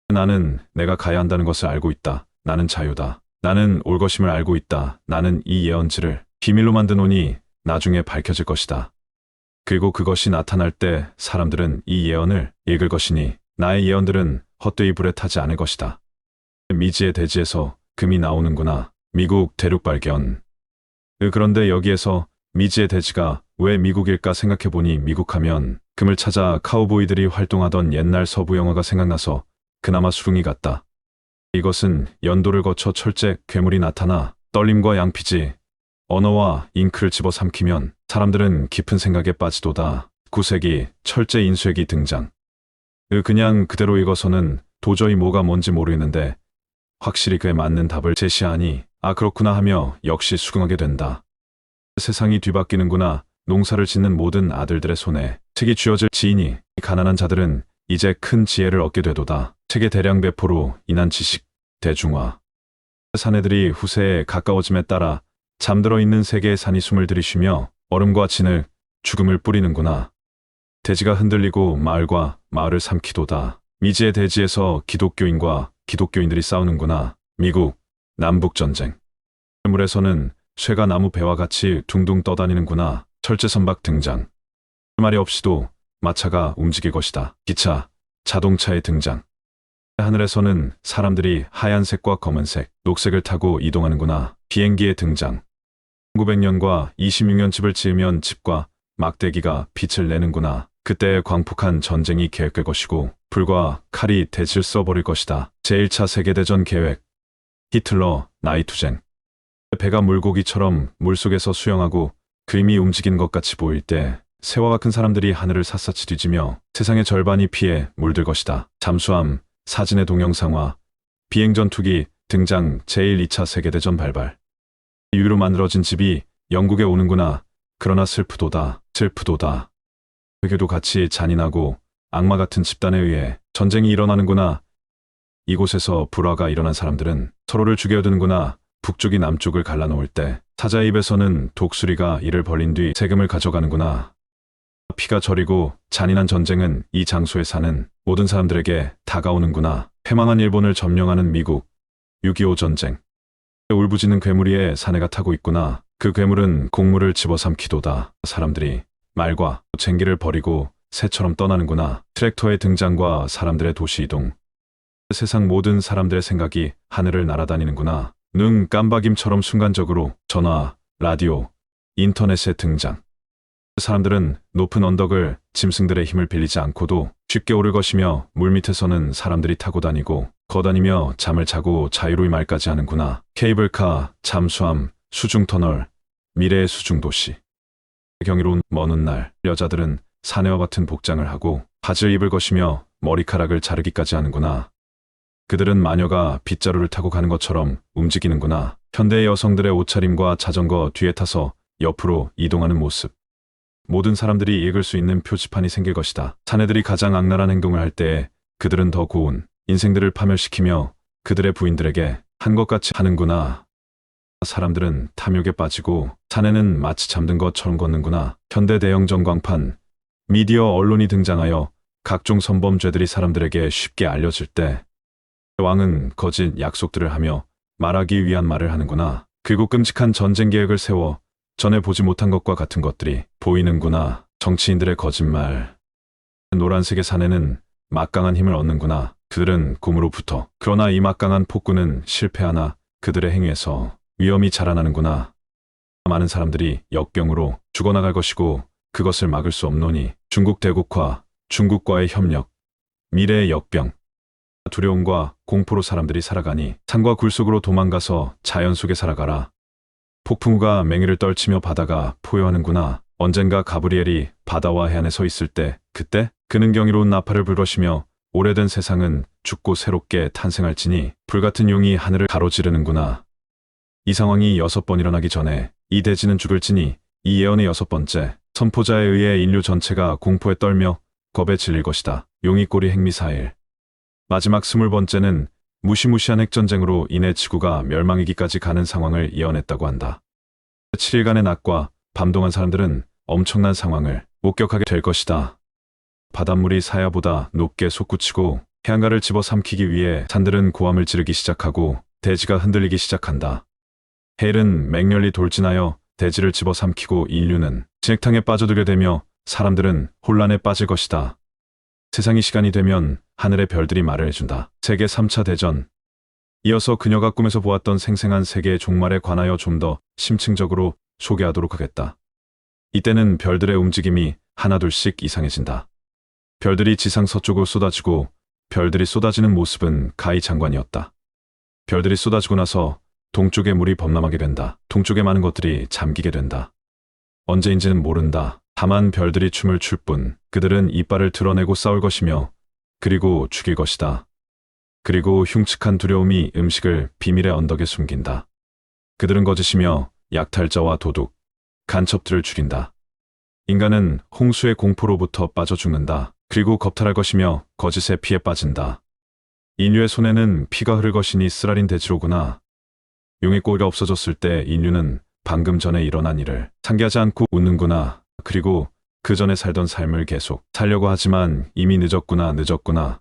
나는 내가 가야 한다는 것을 알고 있다. 나는 자유다. 나는 올 것임을 알고 있다. 나는 이 예언지를 비밀로 만드노니 나중에 밝혀질 것이다. 그리고 그것이 나타날 때 사람들은 이 예언을 읽을 것이니 나의 예언들은 헛되이 불에 타지 않을 것이다. 미지의 대지에서 금이 나오는구나. 미국 대륙 발견. 그런데 여기에서 미지의 대지가 왜 미국일까 생각해보니 미국하면 금을 찾아 카우보이들이 활동하던 옛날 서부 영화가 생각나서 그나마 수긍이 갔다. 이것은 연도를 거쳐 철제 괴물이 나타나 떨림과 양피지, 언어와 잉크를 집어삼키면 사람들은 깊은 생각에 빠지도다. 9세기 철제 인쇄기 등장. 그냥 그대로 읽어서는 도저히 뭐가 뭔지 모르겠는데 확실히 그에 맞는 답을 제시하니 아 그렇구나 하며 역시 수긍하게 된다. 세상이 뒤바뀌는구나. 농사를 짓는 모든 아들들의 손에 책이 쥐어질 지이니 가난한 자들은 이제 큰 지혜를 얻게 되도다. 책의 대량 배포로 인한 지식 대중화. 사내들이 후세에 가까워짐에 따라 잠들어 있는 세계의 산이 숨을 들이쉬며 얼음과 진을 죽음을 뿌리는구나. 대지가 흔들리고 마을과 마을을 삼키도다. 미지의 대지에서 기독교인과 기독교인들이 싸우는구나. 미국 남북전쟁. 물에서는 쇠가 나무 배와 같이 둥둥 떠다니는구나. 철제선박 등장. 말이 없이도 마차가 움직일 것이다. 기차, 자동차의 등장. 하늘에서는 사람들이 하얀색과 검은색, 녹색을 타고 이동하는구나. 비행기의 등장. 1900년과 26년 집을 지으면 집과 막대기가 빛을 내는구나. 그때 광폭한 전쟁이 계획될 것이고 불과 칼이 대지를 써버릴 것이다. 제1차 세계대전 계획. 히틀러 나이투쟁. 배가 물고기처럼 물속에서 수영하고 그림이 움직이는 것 같이 보일 때 새와 같은 사람들이 하늘을 샅샅이 뒤지며 세상의 절반이 피해 물들 것이다. 잠수함, 사진의 동영상화, 비행전투기 등장. 제1, 2차 세계대전 발발. 유로 만들어진 집이 영국에 오는구나. 그러나 슬프도다. 슬프도다. 그게도 같이 잔인하고 악마 같은 집단에 의해 전쟁이 일어나는구나. 이곳에서 불화가 일어난 사람들은 서로를 죽여드는구나. 북쪽이 남쪽을 갈라놓을 때 사자의 입에서는 독수리가 이를 벌린 뒤 세금을 가져가는구나. 피가 저리고 잔인한 전쟁은 이 장소에 사는 모든 사람들에게 다가오는구나. 패망한 일본을 점령하는 미국. 6.25 전쟁. 울부짖는 괴물이에 사내가 타고 있구나. 그 괴물은 곡물을 집어삼키도다. 사람들이 말과 쟁기를 버리고 새처럼 떠나는구나. 트랙터의 등장과 사람들의 도시 이동. 세상 모든 사람들의 생각이 하늘을 날아다니는구나. 눈 깜박임처럼 순간적으로 전화, 라디오, 인터넷의 등장. 사람들은 높은 언덕을 짐승들의 힘을 빌리지 않고도 쉽게 오를 것이며 물밑에서는 사람들이 타고 다니고 거다니며 잠을 자고 자유로이 말까지 하는구나. 케이블카, 잠수함, 수중터널, 미래의 수중도시. 경이로운 먼 날 여자들은 사내와 같은 복장을 하고 바지를 입을 것이며 머리카락을 자르기까지 하는구나. 그들은 마녀가 빗자루를 타고 가는 것처럼 움직이는구나. 현대의 여성들의 옷차림과 자전거 뒤에 타서 옆으로 이동하는 모습. 모든 사람들이 읽을 수 있는 표지판이 생길 것이다. 사내들이 가장 악랄한 행동을 할 때에 그들은 더 고운 인생들을 파멸시키며 그들의 부인들에게 한 것 같이 하는구나. 사람들은 탐욕에 빠지고 사내는 마치 잠든 것처럼 걷는구나. 현대 대형 전광판, 미디어 언론이 등장하여 각종 성범죄들이 사람들에게 쉽게 알려질 때 왕은 거짓 약속들을 하며 말하기 위한 말을 하는구나. 그리고 끔찍한 전쟁 계획을 세워 전에 보지 못한 것과 같은 것들이 보이는구나. 정치인들의 거짓말. 노란색의 사내는 막강한 힘을 얻는구나. 그들은 꿈으로부터. 그러나 이 막강한 폭군은 실패하나 그들의 행위에서 위험이 자라나는구나. 많은 사람들이 역병으로 죽어나갈 것이고 그것을 막을 수 없노니 중국 대국화, 중국과의 협력, 미래의 역병. 두려움과 공포로 사람들이 살아가니 산과 굴 속으로 도망가서 자연 속에 살아가라. 폭풍우가 맹위를 떨치며 바다가 포효하는구나. 언젠가 가브리엘이 바다와 해안에 서 있을 때 그때 그는 경이로운 나팔을 불것이며 오래된 세상은 죽고 새롭게 탄생할지니 불같은 용이 하늘을 가로지르는구나. 이 상황이 6번 일어나기 전에 이 대지는 죽을지니 이 예언의 6번째 선포자에 의해 인류 전체가 공포에 떨며 겁에 질릴 것이다. 용이 꼬리 핵미사일. 마지막 20번째는 무시무시한 핵전쟁으로 인해 지구가 멸망이기까지 가는 상황을 예언했다고 한다. 7일간의 낮과 밤 동안 사람들은 엄청난 상황을 목격하게 될 것이다. 바닷물이 사야보다 높게 솟구치고 해안가를 집어삼키기 위해 산들은 고함을 지르기 시작하고 대지가 흔들리기 시작한다. 헬은 맹렬히 돌진하여 대지를 집어삼키고 인류는 진흙탕에 빠져들게 되며 사람들은 혼란에 빠질 것이다. 세상이 시간이 되면 하늘의 별들이 말을 해준다. 세계 3차 대전. 이어서 그녀가 꿈에서 보았던 생생한 세계의 종말에 관하여 좀 더 심층적으로 소개하도록 하겠다. 이때는 별들의 움직임이 하나둘씩 이상해진다. 별들이 지상 서쪽으로 쏟아지고 별들이 쏟아지는 모습은 가히장관이었다. 별들이 쏟아지고 나서 동쪽의 물이 범람하게 된다. 동쪽의 많은 것들이 잠기게 된다. 언제인지는 모른다. 다만 별들이 춤을 출 뿐 그들은 이빨을 드러내고 싸울 것이며 그리고 죽일 것이다. 그리고 흉측한 두려움이 음식을 비밀의 언덕에 숨긴다. 그들은 거짓이며 약탈자와 도둑, 간첩들을 죽인다. 인간은 홍수의 공포로부터 빠져 죽는다. 그리고 겁탈할 것이며 거짓에 피해 빠진다. 인류의 손에는 피가 흐를 것이니 쓰라린 대지로구나. 용의 꼬리가 없어졌을 때 인류는 방금 전에 일어난 일을 상기하지 않고 웃는구나. 그리고 그 전에 살던 삶을 계속 살려고 하지만 이미 늦었구나.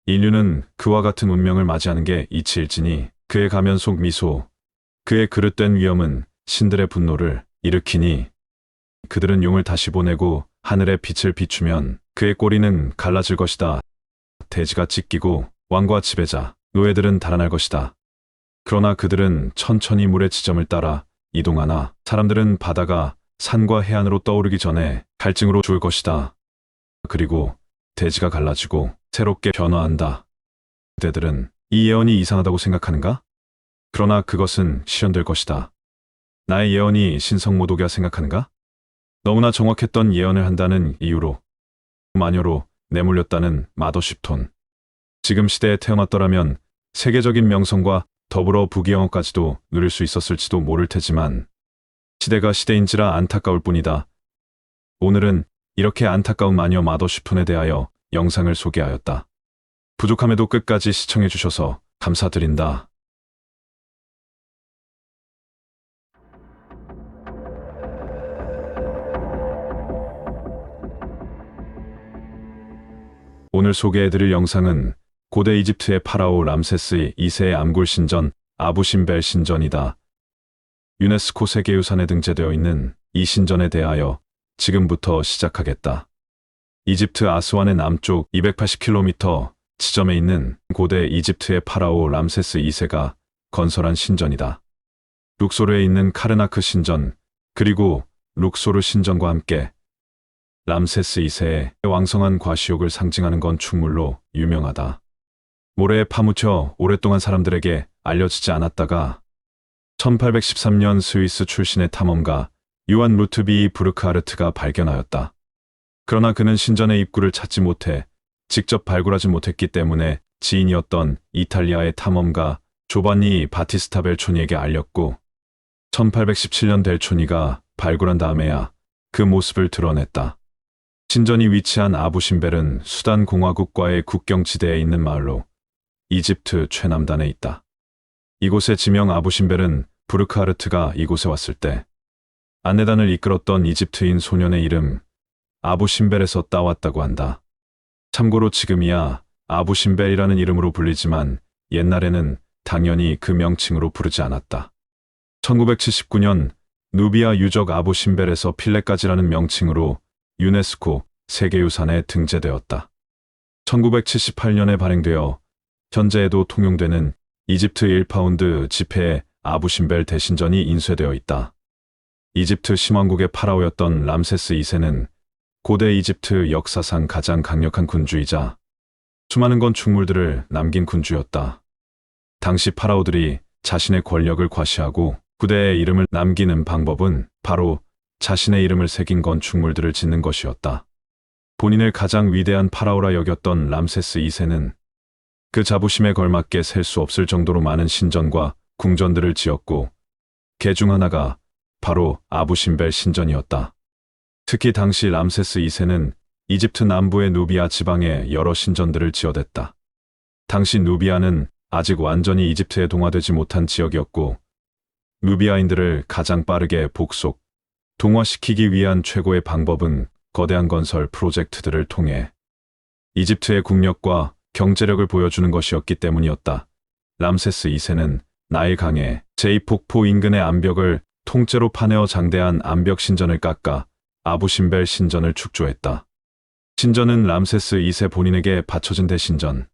인류는 그와 같은 운명을 맞이하는 게 이치일지니 그의 가면 속 미소, 그의 그릇된 위엄은 신들의 분노를 일으키니 그들은 용을 다시 보내고 하늘의 빛을 비추면 그의 꼬리는 갈라질 것이다. 대지가 찢기고 왕과 지배자, 노예들은 달아날 것이다. 그러나 그들은 천천히 물의 지점을 따라 이동하나 사람들은 바다가 산과 해안으로 떠오르기 전에 갈증으로 죽을 것이다. 그리고 대지가 갈라지고 새롭게 변화한다. 그대들은 이 예언이 이상하다고 생각하는가? 그러나 그것은 실현될 것이다. 나의 예언이 신성모독이라 생각하는가? 너무나 정확했던 예언을 한다는 이유로 마녀로 내몰렸다는 마더쉽톤. 지금 시대에 태어났더라면 세계적인 명성과 더불어 부귀영화까지도 누릴 수 있었을지도 모를 테지만 시대가 시대인지라 안타까울 뿐이다. 오늘은 이렇게 안타까운 마녀 마더쉽톤에 대하여 영상을 소개하였다. 부족함에도 끝까지 시청해 주셔서 감사드린다. 오늘 소개해드릴 영상은 고대 이집트의 파라오 람세스 2세의 암굴 신전 아부신벨 신전이다. 유네스코 세계유산에 등재되어 있는 이 신전에 대하여 지금부터 시작하겠다. 이집트 아스완의 남쪽 280km 지점에 있는 고대 이집트의 파라오 람세스 2세가 건설한 신전이다. 룩소르에 있는 카르나크 신전, 그리고 룩소르 신전과 함께 람세스 2세의 왕성한 과시욕을 상징하는 건축물로 유명하다. 모래에 파묻혀 오랫동안 사람들에게 알려지지 않았다가 1813년 스위스 출신의 탐험가 요한 루트비 부르크하르트가 발견하였다. 그러나 그는 신전의 입구를 찾지 못해 직접 발굴하지 못했기 때문에 지인이었던 이탈리아의 탐험가 조반니 바티스타 벨초니에게 알렸고 1817년 벨초니가 발굴한 다음에야 그 모습을 드러냈다. 신전이 위치한 아부신벨은 수단 공화국과의 국경지대에 있는 마을로 이집트 최남단에 있다. 이곳의 지명 아부신벨은 부르크하르트가 이곳에 왔을 때 안내단을 이끌었던 이집트인 소년의 이름 아부신벨에서 따왔다고 한다. 참고로 지금이야 아부신벨이라는 이름으로 불리지만 옛날에는 당연히 그 명칭으로 부르지 않았다. 1979년 누비아 유적 아부신벨에서 필레까지라는 명칭으로 유네스코 세계유산에 등재되었다. 1978년에 발행되어 현재에도 통용되는 이집트 1파운드 지폐에 아부신벨 대신전이 인쇄되어 있다. 이집트 신왕국의 파라오였던 람세스 2세는 고대 이집트 역사상 가장 강력한 군주이자 수많은 건축물들을 남긴 군주였다. 당시 파라오들이 자신의 권력을 과시하고 후대의 이름을 남기는 방법은 바로 자신의 이름을 새긴 건축물들을 짓는 것이었다. 본인을 가장 위대한 파라오라 여겼던 람세스 2세는 그 자부심에 걸맞게 셀 수 없을 정도로 많은 신전과 궁전들을 지었고 그 중 하나가 바로 아부신벨 신전이었다. 특히 당시 람세스 2세는 이집트 남부의 누비아 지방에 여러 신전들을 지어댔다. 당시 누비아는 아직 완전히 이집트에 동화되지 못한 지역이었고 누비아인들을 가장 빠르게 동화시키기 위한 최고의 방법은 거대한 건설 프로젝트들을 통해 이집트의 국력과 경제력을 보여주는 것이었기 때문이었다. 람세스 2세는 나일 강의 제2폭포 인근의 암벽을 통째로 파내어 장대한 암벽 신전을 깎아 아부신벨 신전을 축조했다. 신전은 람세스 2세 본인에게 바쳐진 대신전,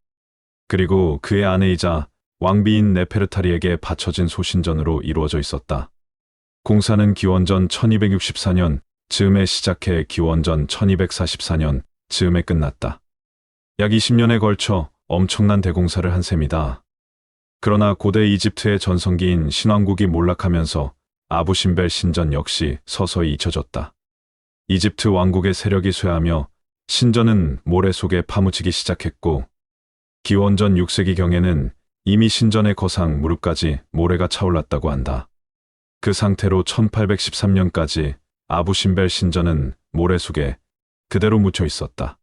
그리고 그의 아내이자 왕비인 네페르타리에게 바쳐진 소신전으로 이루어져 있었다. 공사는 기원전 1264년 즈음에 시작해 기원전 1244년 즈음에 끝났다. 약 20년에 걸쳐 엄청난 대공사를 한 셈이다. 그러나 고대 이집트의 전성기인 신왕국이 몰락하면서 아부신벨 신전 역시 서서히 잊혀졌다. 이집트 왕국의 세력이 쇠하며 신전은 모래 속에 파묻히기 시작했고, 기원전 6세기경에는 이미 신전의 거상 무릎까지 모래가 차올랐다고 한다. 그 상태로 1813년까지 아부신벨 신전은 모래 속에 그대로 묻혀 있었다.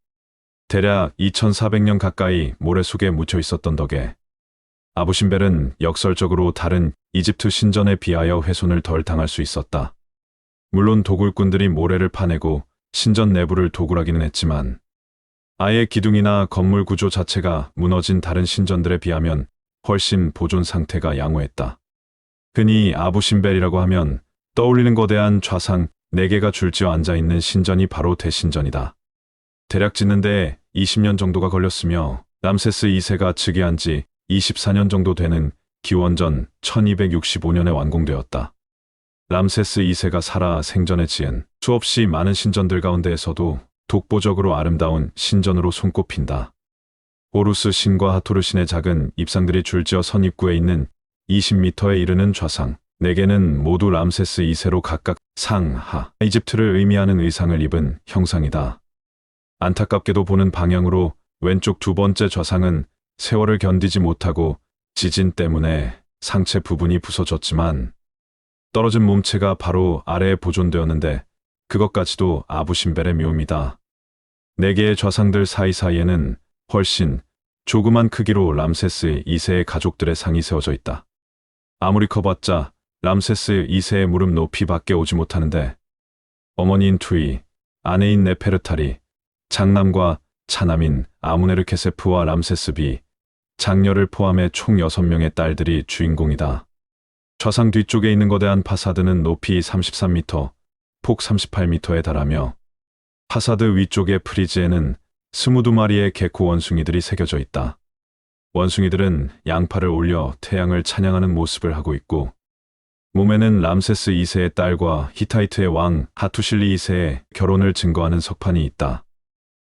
대략 2400년 가까이 모래 속에 묻혀 있었던 덕에 아부신벨은 역설적으로 다른 이집트 신전에 비하여 훼손을 덜 당할 수 있었다. 물론 도굴꾼들이 모래를 파내고 신전 내부를 도굴하기는 했지만 아예 기둥이나 건물 구조 자체가 무너진 다른 신전들에 비하면 훨씬 보존 상태가 양호했다. 흔히 아부신벨이라고 하면 떠올리는 거대한 좌상 4개가 줄지어 앉아있는 신전이 바로 대신전이다. 대략 짓는데 20년 정도가 걸렸으며 람세스 2세가 즉위한 지 24년 정도 되는 기원전 1265년에 완공되었다. 람세스 2세가 살아 생전에 지은 수없이 많은 신전들 가운데에서도 독보적으로 아름다운 신전으로 손꼽힌다. 호루스 신과 하토르 신의 작은 입상들이 줄지어 선 입구에 있는 20m에 이르는 좌상 4개는 모두 람세스 2세로 각각 상, 하, 이집트를 의미하는 의상을 입은 형상이다. 안타깝게도 보는 방향으로 왼쪽 두 번째 좌상은 세월을 견디지 못하고 지진 때문에 상체 부분이 부서졌지만 떨어진 몸체가 바로 아래에 보존되었는데 그것까지도 아부신벨의 묘미다. 4개의 좌상들 사이사이에는 훨씬 조그만 크기로 람세스 2세의 가족들의 상이 세워져 있다. 아무리 커봤자 람세스 2세의 무릎 높이밖에 오지 못하는데 어머니인 투이, 아내인 네페르타리, 장남과 차남인 아무네르케세프와 람세스 비, 장녀를 포함해 총 6명의 딸들이 주인공이다. 좌상 뒤쪽에 있는 거대한 파사드는 높이 33m, 폭 38m에 달하며 파사드 위쪽의 프리즈에는 22마리의 개코 원숭이들이 새겨져 있다. 원숭이들은 양팔을 올려 태양을 찬양하는 모습을 하고 있고 몸에는 람세스 2세의 딸과 히타이트의 왕 하투실리 2세의 결혼을 증거하는 석판이 있다.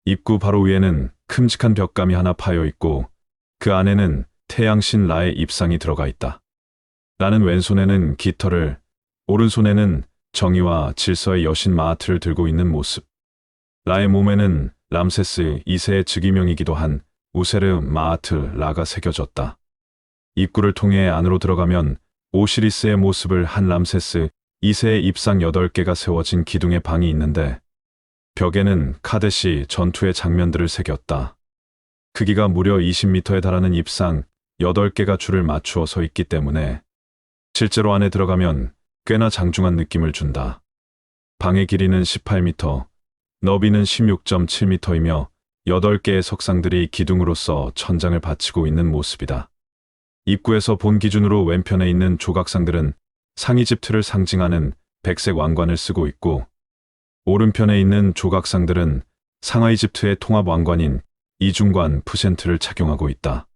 입구 바로 위에는 큼직한 벽감이 하나 파여 있고 그 안에는 태양신 라의 입상이 들어가 있다. 라는 왼손에는 깃털을, 오른손에는 정의와 질서의 여신 마하트를 들고 있는 모습. 라의 몸에는 람세스 2세의 즉위명이기도 한 우세르 마하트 라가 새겨졌다. 입구를 통해 안으로 들어가면 오시리스의 모습을 한 람세스 2세의 입상 8개가 세워진 기둥의 방이 있는데 벽에는 카데시 전투의 장면들을 새겼다. 크기가 무려 20m에 달하는 입상 8개가 줄을 맞추어 서 있기 때문에 실제로 안에 들어가면 꽤나 장중한 느낌을 준다. 방의 길이는 18m, 너비는 16.7m이며 8개의 석상들이 기둥으로서 천장을 받치고 있는 모습이다. 입구에서 본 기준으로 왼편에 있는 조각상들은 상이집트를 상징하는 백색 왕관을 쓰고 있고 오른편에 있는 조각상들은 상하이집트의 통합 왕관인 이중관 푸센트를 착용하고 있다.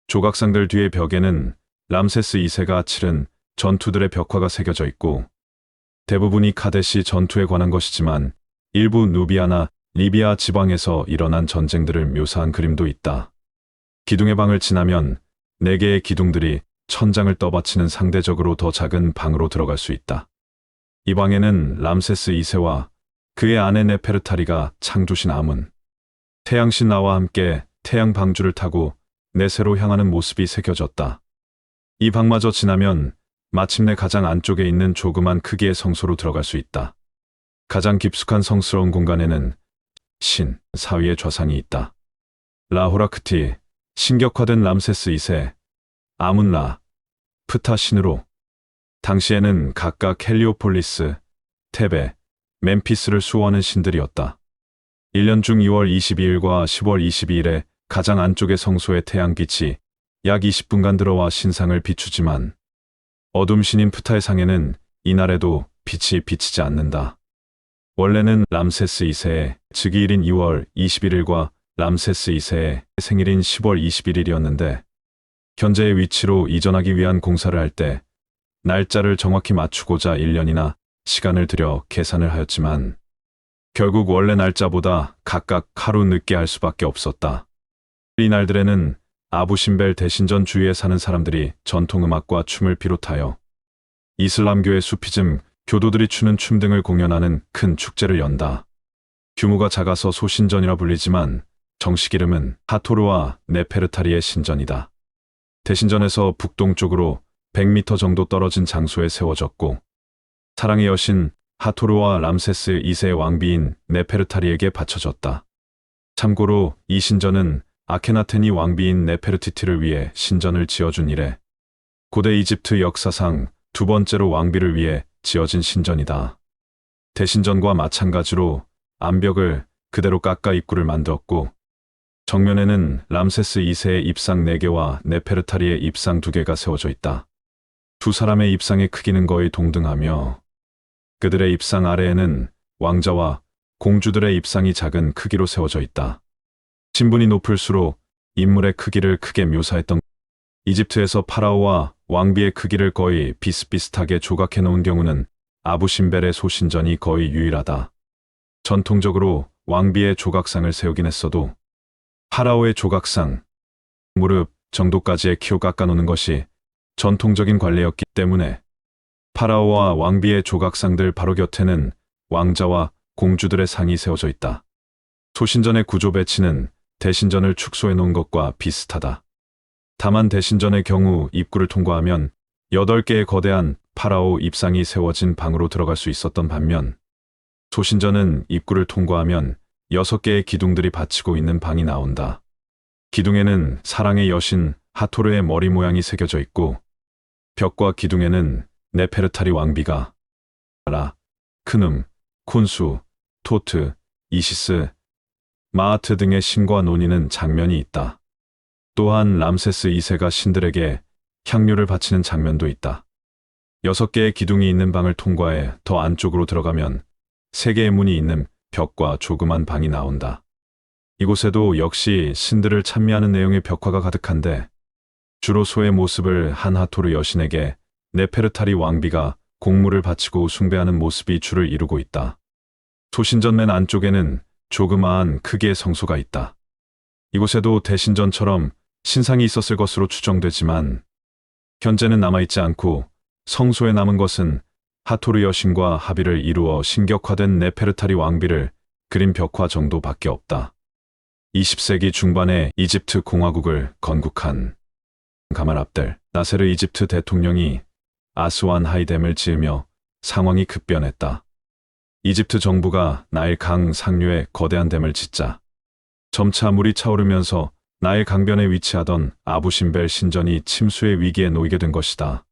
조각상들 뒤의 벽에는 람세스 2세가 치른 전투들의 벽화가 새겨져 있고 대부분이 카데시 전투에 관한 것이지만 일부 누비아나 리비아 지방에서 일어난 전쟁들을 묘사한 그림도 있다. 기둥의 방을 지나면 4개의 기둥들이 천장을 떠받치는 상대적으로 더 작은 방으로 들어갈 수 있다. 이 방에는 람세스 2세와 그의 아내 네페르타리가 창조신 아문, 태양신 나와 함께 태양 방주를 타고 내세로 향하는 모습이 새겨졌다. 이 방마저 지나면 마침내 가장 안쪽에 있는 조그만 크기의 성소로 들어갈 수 있다. 가장 깊숙한 성스러운 공간에는 신, 사위의 좌상이 있다. 라호라크티, 신격화된 람세스 2세, 아문라, 프타 신으로 당시에는 각각 헬리오폴리스, 테베, 멤피스를 수호하는 신들이었다. 1년 중 2월 22일과 10월 22일에 가장 안쪽의 성소의 태양빛이 약 20분간 들어와 신상을 비추지만 어둠 신인 프타의 상에는 이날에도 빛이 비치지 않는다. 원래는 람세스 2세의 즉위일인 2월 21일과 람세스 2세의 생일인 10월 21일이었는데 현재의 위치로 이전하기 위한 공사를 할 때 날짜를 정확히 맞추고자 1년이나 시간을 들여 계산을 하였지만 결국 원래 날짜보다 각각 하루 늦게 할 수밖에 없었다. 이 날들에는 아부신벨 대신전 주위에 사는 사람들이 전통음악과 춤을 비롯하여 이슬람교의 수피즘, 교도들이 추는 춤 등을 공연하는 큰 축제를 연다. 규모가 작아서 소신전이라 불리지만 정식 이름은 하토르와 네페르타리의 신전이다. 대신전에서 북동쪽으로 100m 정도 떨어진 장소에 세워졌고 사랑의 여신 하토르와 람세스 2세의 왕비인 네페르타리에게 바쳐졌다. 참고로 이 신전은 아케나텐이 왕비인 네페르티티를 위해 신전을 지어준 이래 고대 이집트 역사상 두 번째로 왕비를 위해 지어진 신전이다. 대신전과 마찬가지로 암벽을 그대로 깎아 입구를 만들었고 정면에는 람세스 2세의 입상 4개와 네페르타리의 입상 2개가 세워져 있다. 두 사람의 입상의 크기는 거의 동등하며 그들의 입상 아래에는 왕자와 공주들의 입상이 작은 크기로 세워져 있다. 신분이 높을수록 인물의 크기를 크게 묘사했던 이집트에서 파라오와 왕비의 크기를 거의 비슷비슷하게 조각해 놓은 경우는 아부신벨의 소신전이 거의 유일하다. 전통적으로 왕비의 조각상을 세우긴 했어도 파라오의 조각상, 무릎 정도까지의 키로 깎아놓는 것이 전통적인 관례였기 때문에 파라오와 왕비의 조각상들 바로 곁에는 왕자와 공주들의 상이 세워져 있다. 소신전의 구조 배치는 대신전을 축소해 놓은 것과 비슷하다. 다만 대신전의 경우 입구를 통과하면 8개의 거대한 파라오 입상이 세워진 방으로 들어갈 수 있었던 반면 소신전은 입구를 통과하면 6개의 기둥들이 받치고 있는 방이 나온다. 기둥에는 사랑의 여신 하토르의 머리 모양이 새겨져 있고 벽과 기둥에는 네페르타리 왕비가 라, 크눔, 콘수, 토트, 이시스, 마하트 등의 신과 논의는 장면이 있다. 또한 람세스 2세가 신들에게 향료를 바치는 장면도 있다. 6개의 기둥이 있는 방을 통과해 더 안쪽으로 들어가면 3개의 문이 있는 벽과 조그만 방이 나온다. 이곳에도 역시 신들을 찬미하는 내용의 벽화가 가득한데 주로 소의 모습을 한 하토르 여신에게 네페르타리 왕비가 공물을 바치고 숭배하는 모습이 주를 이루고 있다. 소신전 맨 안쪽에는 조그마한 크기의 성소가 있다. 이곳에도 대신전처럼 신상이 있었을 것으로 추정되지만 현재는 남아있지 않고 성소에 남은 것은 하토르 여신과 합의를 이루어 신격화된 네페르타리 왕비를 그린 벽화 정도밖에 없다. 20세기 중반에 이집트 공화국을 건국한 가말 압델 나세르 이집트 대통령이 아스완 하이댐을 지으며 상황이 급변했다. 이집트 정부가 나일 강 상류에 거대한 댐을 짓자 점차 물이 차오르면서 나일 강변에 위치하던 아부신벨 신전이 침수의 위기에 놓이게 된 것이다.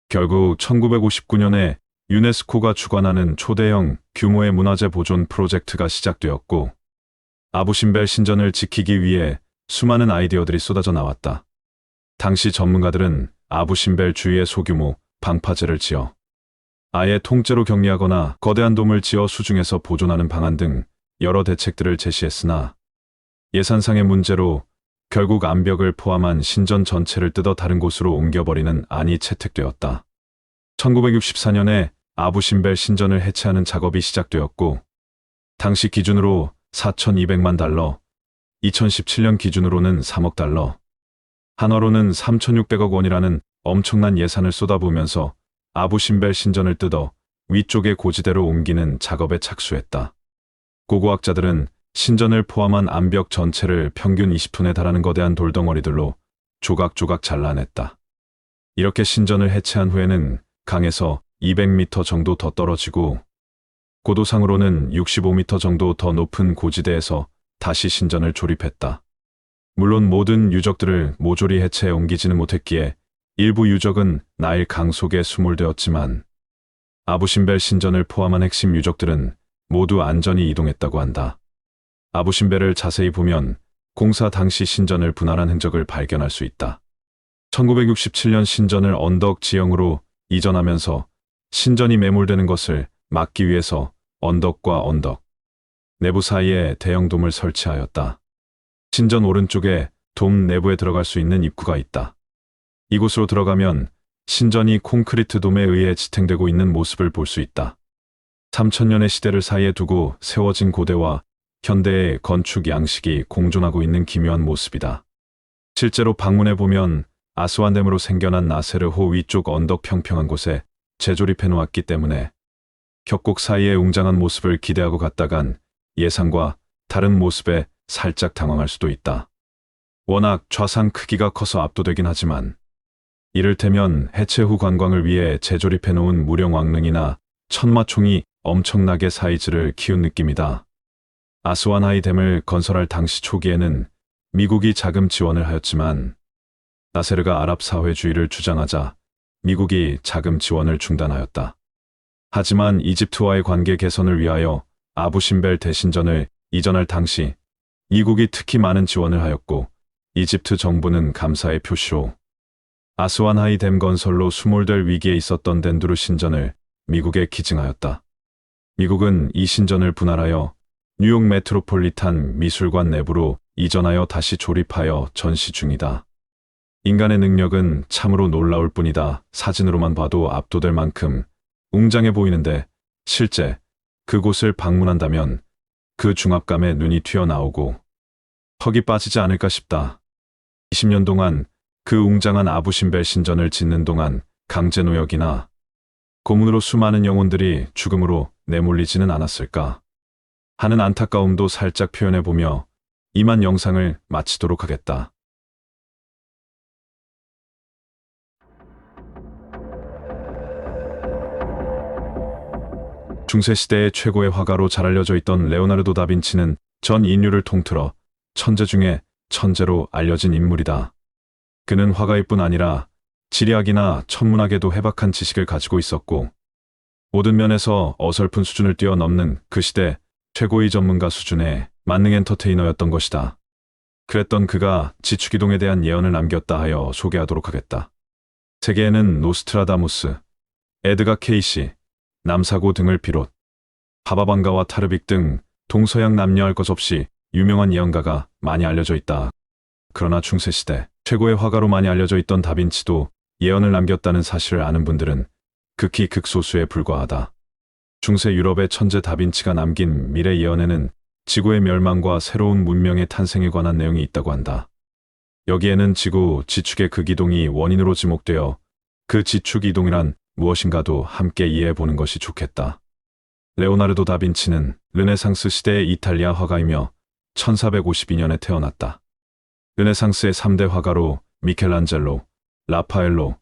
결국 1959년에 유네스코가 주관하는 초대형 규모의 문화재 보존 프로젝트가 시작되었고 아부신벨 신전을 지키기 위해 수많은 아이디어들이 쏟아져 나왔다. 당시 전문가들은 아부신벨 주위에 소규모 방파제를 지어 아예 통째로 격리하거나 거대한 돔을 지어 수중에서 보존하는 방안 등 여러 대책들을 제시했으나 예산상의 문제로 결국 암벽을 포함한 신전 전체를 뜯어 다른 곳으로 옮겨버리는 안이 채택되었다. 1964년에 아부신벨 신전을 해체하는 작업이 시작되었고 당시 기준으로 4,200만 달러, 2017년 기준으로는 3억 달러, 한화로는 3,600억 원이라는 엄청난 예산을 쏟아부으면서 아부신벨 신전을 뜯어 위쪽의 고지대로 옮기는 작업에 착수했다. 고고학자들은 신전을 포함한 암벽 전체를 평균 20톤에 달하는 거대한 돌덩어리들로 조각조각 잘라냈다. 이렇게 신전을 해체한 후에는 강에서 200m 정도 더 떨어지고 고도상으로는 65m 정도 더 높은 고지대에서 다시 신전을 조립했다. 물론 모든 유적들을 모조리 해체해 옮기지는 못했기에 일부 유적은 나일 강 속에 수몰되었지만 아부신벨 신전을 포함한 핵심 유적들은 모두 안전히 이동했다고 한다. 아부신벨을 자세히 보면 공사 당시 신전을 분할한 흔적을 발견할 수 있다. 1967년 신전을 언덕 지형으로 이전하면서 신전이 매몰되는 것을 막기 위해서 언덕과 언덕, 내부 사이에 대형 돔을 설치하였다. 신전 오른쪽에 돔 내부에 들어갈 수 있는 입구가 있다. 이곳으로 들어가면 신전이 콘크리트 돔에 의해 지탱되고 있는 모습을 볼 수 있다. 3000년의 시대를 사이에 두고 세워진 고대와 현대의 건축 양식이 공존하고 있는 기묘한 모습이다. 실제로 방문해 보면 아스완댐으로 생겨난 나세르호 위쪽 언덕 평평한 곳에 재조립해 놓았기 때문에 격곡 사이의 웅장한 모습을 기대하고 갔다간 예상과 다른 모습에 살짝 당황할 수도 있다. 워낙 좌상 크기가 커서 압도되긴 하지만 이를테면 해체 후 관광을 위해 재조립해 놓은 무령 왕릉이나 천마총이 엄청나게 사이즈를 키운 느낌이다. 아스완하이 댐을 건설할 당시 초기에는 미국이 자금 지원을 하였지만 나세르가 아랍 사회주의를 주장하자 미국이 자금 지원을 중단하였다. 하지만 이집트와의 관계 개선을 위하여 아부신벨 대신전을 이전할 당시 미국이 특히 많은 지원을 하였고 이집트 정부는 감사의 표시로 아스완하이 댐 건설로 수몰될 위기에 있었던 덴두르 신전을 미국에 기증하였다. 미국은 이 신전을 분할하여 뉴욕 메트로폴리탄 미술관 내부로 이전하여 다시 조립하여 전시 중이다. 인간의 능력은 참으로 놀라울 뿐이다. 사진으로만 봐도 압도될 만큼 웅장해 보이는데 실제 그곳을 방문한다면 그 중압감에 눈이 튀어나오고 턱이 빠지지 않을까 싶다. 20년 동안 그 웅장한 아부신벨 신전을 짓는 동안 강제노역이나 고문으로 수많은 영혼들이 죽음으로 내몰리지는 않았을까 하는 안타까움도 살짝 표현해보며 이만 영상을 마치도록 하겠다. 중세시대의 최고의 화가로 잘 알려져 있던 레오나르도 다빈치는 전 인류를 통틀어 천재 중에 천재로 알려진 인물이다. 그는 화가일 뿐 아니라 지리학이나 천문학에도 해박한 지식을 가지고 있었고 모든 면에서 어설픈 수준을 뛰어넘는 그 시대 최고의 전문가 수준의 만능 엔터테이너였던 것이다. 그랬던 그가 지축이동에 대한 예언을 남겼다 하여 소개하도록 하겠다. 세계에는 노스트라다무스, 에드가 케이시, 남사고 등을 비롯 바바방가와 타르빅 등 동서양 남녀할 것 없이 유명한 예언가가 많이 알려져 있다. 그러나 중세시대 최고의 화가로 많이 알려져 있던 다빈치도 예언을 남겼다는 사실을 아는 분들은 극히 극소수에 불과하다. 중세 유럽의 천재 다빈치가 남긴 미래 예언에는 지구의 멸망과 새로운 문명의 탄생에 관한 내용이 있다고 한다. 여기에는 지구 지축의 극이동이 원인으로 지목되어 그 지축 이동이란 무엇인가도 함께 이해해보는 것이 좋겠다. 레오나르도 다빈치는 르네상스 시대의 이탈리아 화가이며 1452년에 태어났다. 르네상스의 3대 화가로 미켈란젤로, 라파엘로,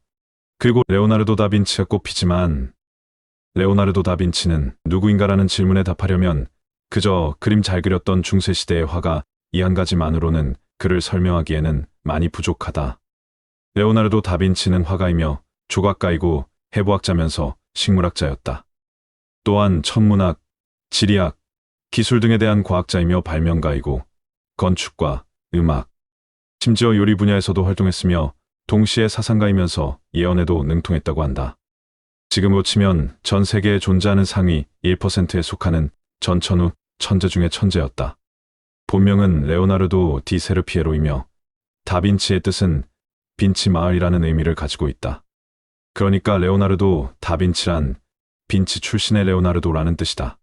그리고 레오나르도 다빈치가 꼽히지만 레오나르도 다빈치는 누구인가라는 질문에 답하려면 그저 그림 잘 그렸던 중세시대의 화가 이 한 가지만으로는 그를 설명하기에는 많이 부족하다. 레오나르도 다빈치는 화가이며 조각가이고 해부학자면서 식물학자였다. 또한 천문학, 지리학, 기술 등에 대한 과학자이며 발명가이고 건축과 음악, 심지어 요리 분야에서도 활동했으며 동시에 사상가이면서 예언에도 능통했다고 한다. 지금으로 치면 전 세계에 존재하는 상위 1%에 속하는 전천후 천재 중의 천재였다. 본명은 레오나르도 디 세르피에로이며 다빈치의 뜻은 빈치 마을이라는 의미를 가지고 있다. 그러니까 레오나르도 다빈치란 빈치 출신의 레오나르도라는 뜻이다.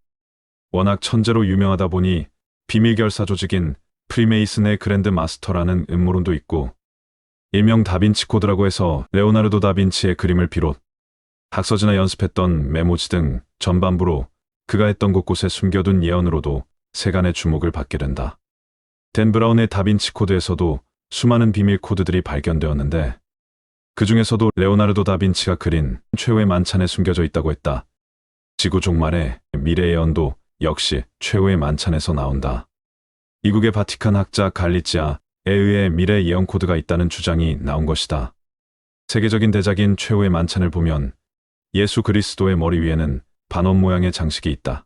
워낙 천재로 유명하다 보니 비밀결사 조직인 프리메이슨의 그랜드 마스터라는 음모론도 있고 일명 다빈치 코드라고 해서 레오나르도 다빈치의 그림을 비롯 학서지나 연습했던 메모지 등 전반부로 그가 했던 곳곳에 숨겨둔 예언으로도 세간의 주목을 받게 된다. 댄 브라운의 다빈치 코드에서도 수많은 비밀 코드들이 발견되었는데 그 중에서도 레오나르도 다빈치가 그린 최후의 만찬에 숨겨져 있다고 했다. 지구 종말의 미래 예언도 역시 최후의 만찬에서 나온다. 미국의 바티칸 학자 갈리치아에 의해 미래 예언 코드가 있다는 주장이 나온 것이다. 세계적인 대작인 최후의 만찬을 보면 예수 그리스도의 머리 위에는 반원 모양의 장식이 있다.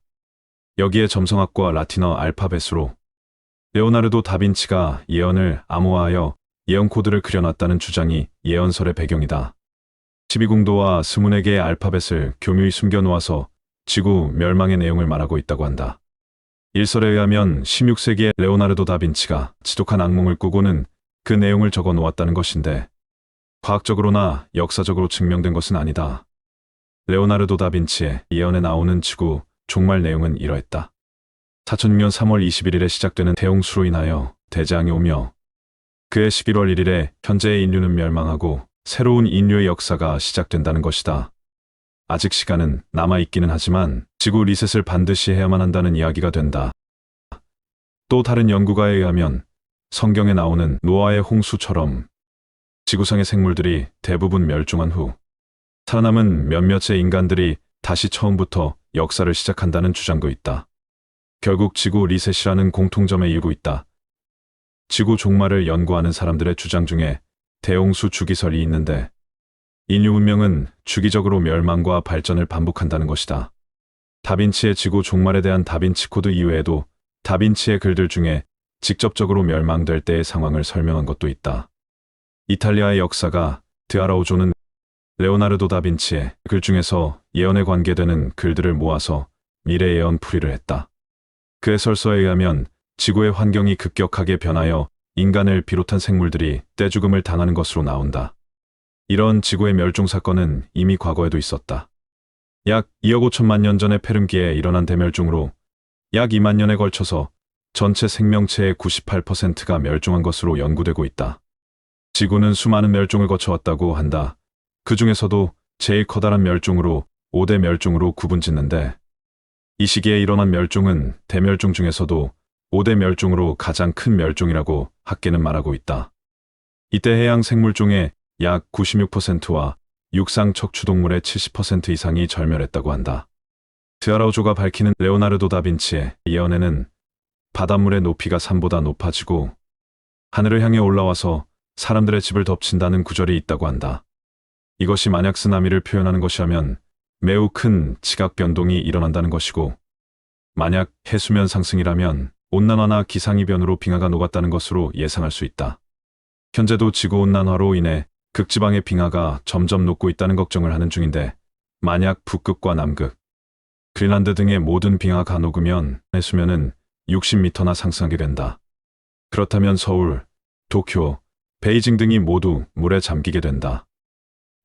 여기에 점성학과 라틴어 알파벳으로 레오나르도 다빈치가 예언을 암호화하여 예언 코드를 그려놨다는 주장이 예언설의 배경이다. 12궁도와 24개의 알파벳을 교묘히 숨겨놓아서 지구 멸망의 내용을 말하고 있다고 한다. 일설에 의하면 16세기에 레오나르도 다빈치가 지독한 악몽을 꾸고는 그 내용을 적어 놓았다는 것인데 과학적으로나 역사적으로 증명된 것은 아니다. 레오나르도 다빈치의 예언에 나오는 지구 종말 내용은 이러했다. 4000년 3월 21일에 시작되는 대홍수로 인하여 대재앙이 오며 그해 11월 1일에 현재의 인류는 멸망하고 새로운 인류의 역사가 시작된다는 것이다. 아직 시간은 남아있기는 하지만 지구 리셋을 반드시 해야만 한다는 이야기가 된다. 또 다른 연구가에 의하면 성경에 나오는 노아의 홍수처럼 지구상의 생물들이 대부분 멸종한 후 살아남은 몇몇의 인간들이 다시 처음부터 역사를 시작한다는 주장도 있다. 결국 지구 리셋이라는 공통점에 이르고 있다. 지구 종말을 연구하는 사람들의 주장 중에 대홍수 주기설이 있는데 인류 문명은 주기적으로 멸망과 발전을 반복한다는 것이다. 다빈치의 지구 종말에 대한 다빈치 코드 이외에도 다빈치의 글들 중에 직접적으로 멸망될 때의 상황을 설명한 것도 있다. 이탈리아의 역사가 드아라우조는 레오나르도 다빈치의 글 중에서 예언에 관계되는 글들을 모아서 미래 예언 풀이를 했다. 그 해설서에 의하면 지구의 환경이 급격하게 변하여 인간을 비롯한 생물들이 떼죽음을 당하는 것으로 나온다. 이런 지구의 멸종 사건은 이미 과거에도 있었다. 약 2억 5천만 년 전의 페름기에 일어난 대멸종으로 약 2만 년에 걸쳐서 전체 생명체의 98%가 멸종한 것으로 연구되고 있다. 지구는 수많은 멸종을 거쳐왔다고 한다. 그 중에서도 제일 커다란 멸종으로 5대 멸종으로 구분짓는데 이 시기에 일어난 멸종은 대멸종 중에서도 5대 멸종으로 가장 큰 멸종이라고 학계는 말하고 있다. 이때 해양 생물 중에 약 96%와 육상 척추동물의 70% 이상이 절멸했다고 한다. 드아라우조가 밝히는 레오나르도 다빈치의 예언에는 바닷물의 높이가 산보다 높아지고 하늘을 향해 올라와서 사람들의 집을 덮친다는 구절이 있다고 한다. 이것이 만약 쓰나미를 표현하는 것이라면 매우 큰 지각 변동이 일어난다는 것이고 만약 해수면 상승이라면 온난화나 기상이변으로 빙하가 녹았다는 것으로 예상할 수 있다. 현재도 지구온난화로 인해 극지방의 빙하가 점점 녹고 있다는 걱정을 하는 중인데 만약 북극과 남극, 그린란드 등의 모든 빙하가 녹으면 해수면은 60m나 상승하게 된다. 그렇다면 서울, 도쿄, 베이징 등이 모두 물에 잠기게 된다.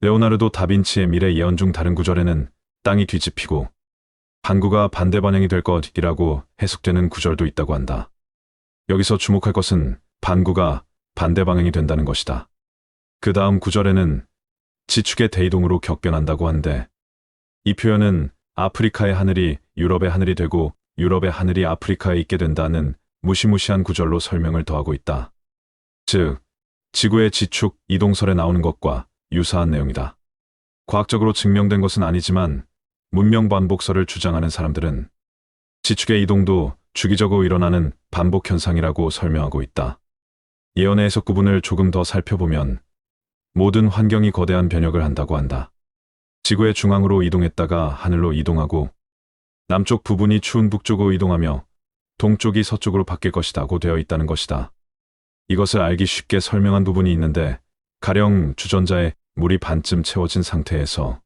레오나르도 다빈치의 미래 예언 중 다른 구절에는 땅이 뒤집히고 반구가 반대 방향이 될 것이라고 해석되는 구절도 있다고 한다. 여기서 주목할 것은 반구가 반대 방향이 된다는 것이다. 그 다음 구절에는 지축의 대이동으로 격변한다고 한데 이 표현은 아프리카의 하늘이 유럽의 하늘이 되고 유럽의 하늘이 아프리카에 있게 된다는 무시무시한 구절로 설명을 더하고 있다. 즉, 지구의 지축 이동설에 나오는 것과 유사한 내용이다. 과학적으로 증명된 것은 아니지만 문명 반복설을 주장하는 사람들은 지축의 이동도 주기적으로 일어나는 반복 현상이라고 설명하고 있다. 예언의 해석 구분을 조금 더 살펴보면 모든 환경이 거대한 변혁을 한다고 한다. 지구의 중앙으로 이동했다가 하늘로 이동하고 남쪽 부분이 추운 북쪽으로 이동하며 동쪽이 서쪽으로 바뀔 것이라고 되어 있다는 것이다. 이것을 알기 쉽게 설명한 부분이 있는데 가령 주전자에 물이 반쯤 채워진 상태에서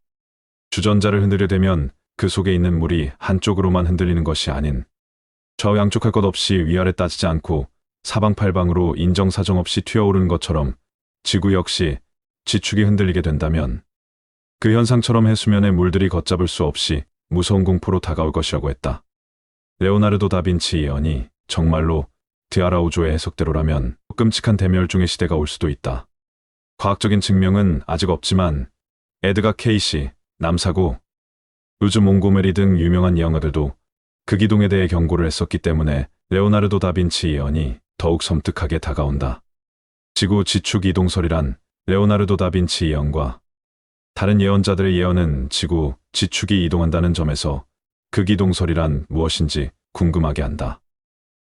주전자를 흔들게 되면 그 속에 있는 물이 한쪽으로만 흔들리는 것이 아닌 좌우 양쪽 할 것 없이 위아래 따지지 않고 사방팔방으로 인정사정 없이 튀어오르는 것처럼 지구 역시 지축이 흔들리게 된다면 그 현상처럼 해수면의 물들이 걷잡을 수 없이 무서운 공포로 다가올 것이라고 했다. 레오나르도 다빈치 예언이 정말로 드아라우조의 해석대로라면 끔찍한 대멸종의 시대가 올 수도 있다. 과학적인 증명은 아직 없지만 에드가 케이시, 남사고, 루즈 몽고메리 등 유명한 예언가들도 극이동에 대해 경고를 했었기 때문에 레오나르도 다빈치 예언이 더욱 섬뜩하게 다가온다. 지구 지축 이동설이란 레오나르도 다빈치 예언과 다른 예언자들의 예언은 지구 지축이 이동한다는 점에서 극이동설이란 무엇인지 궁금하게 한다.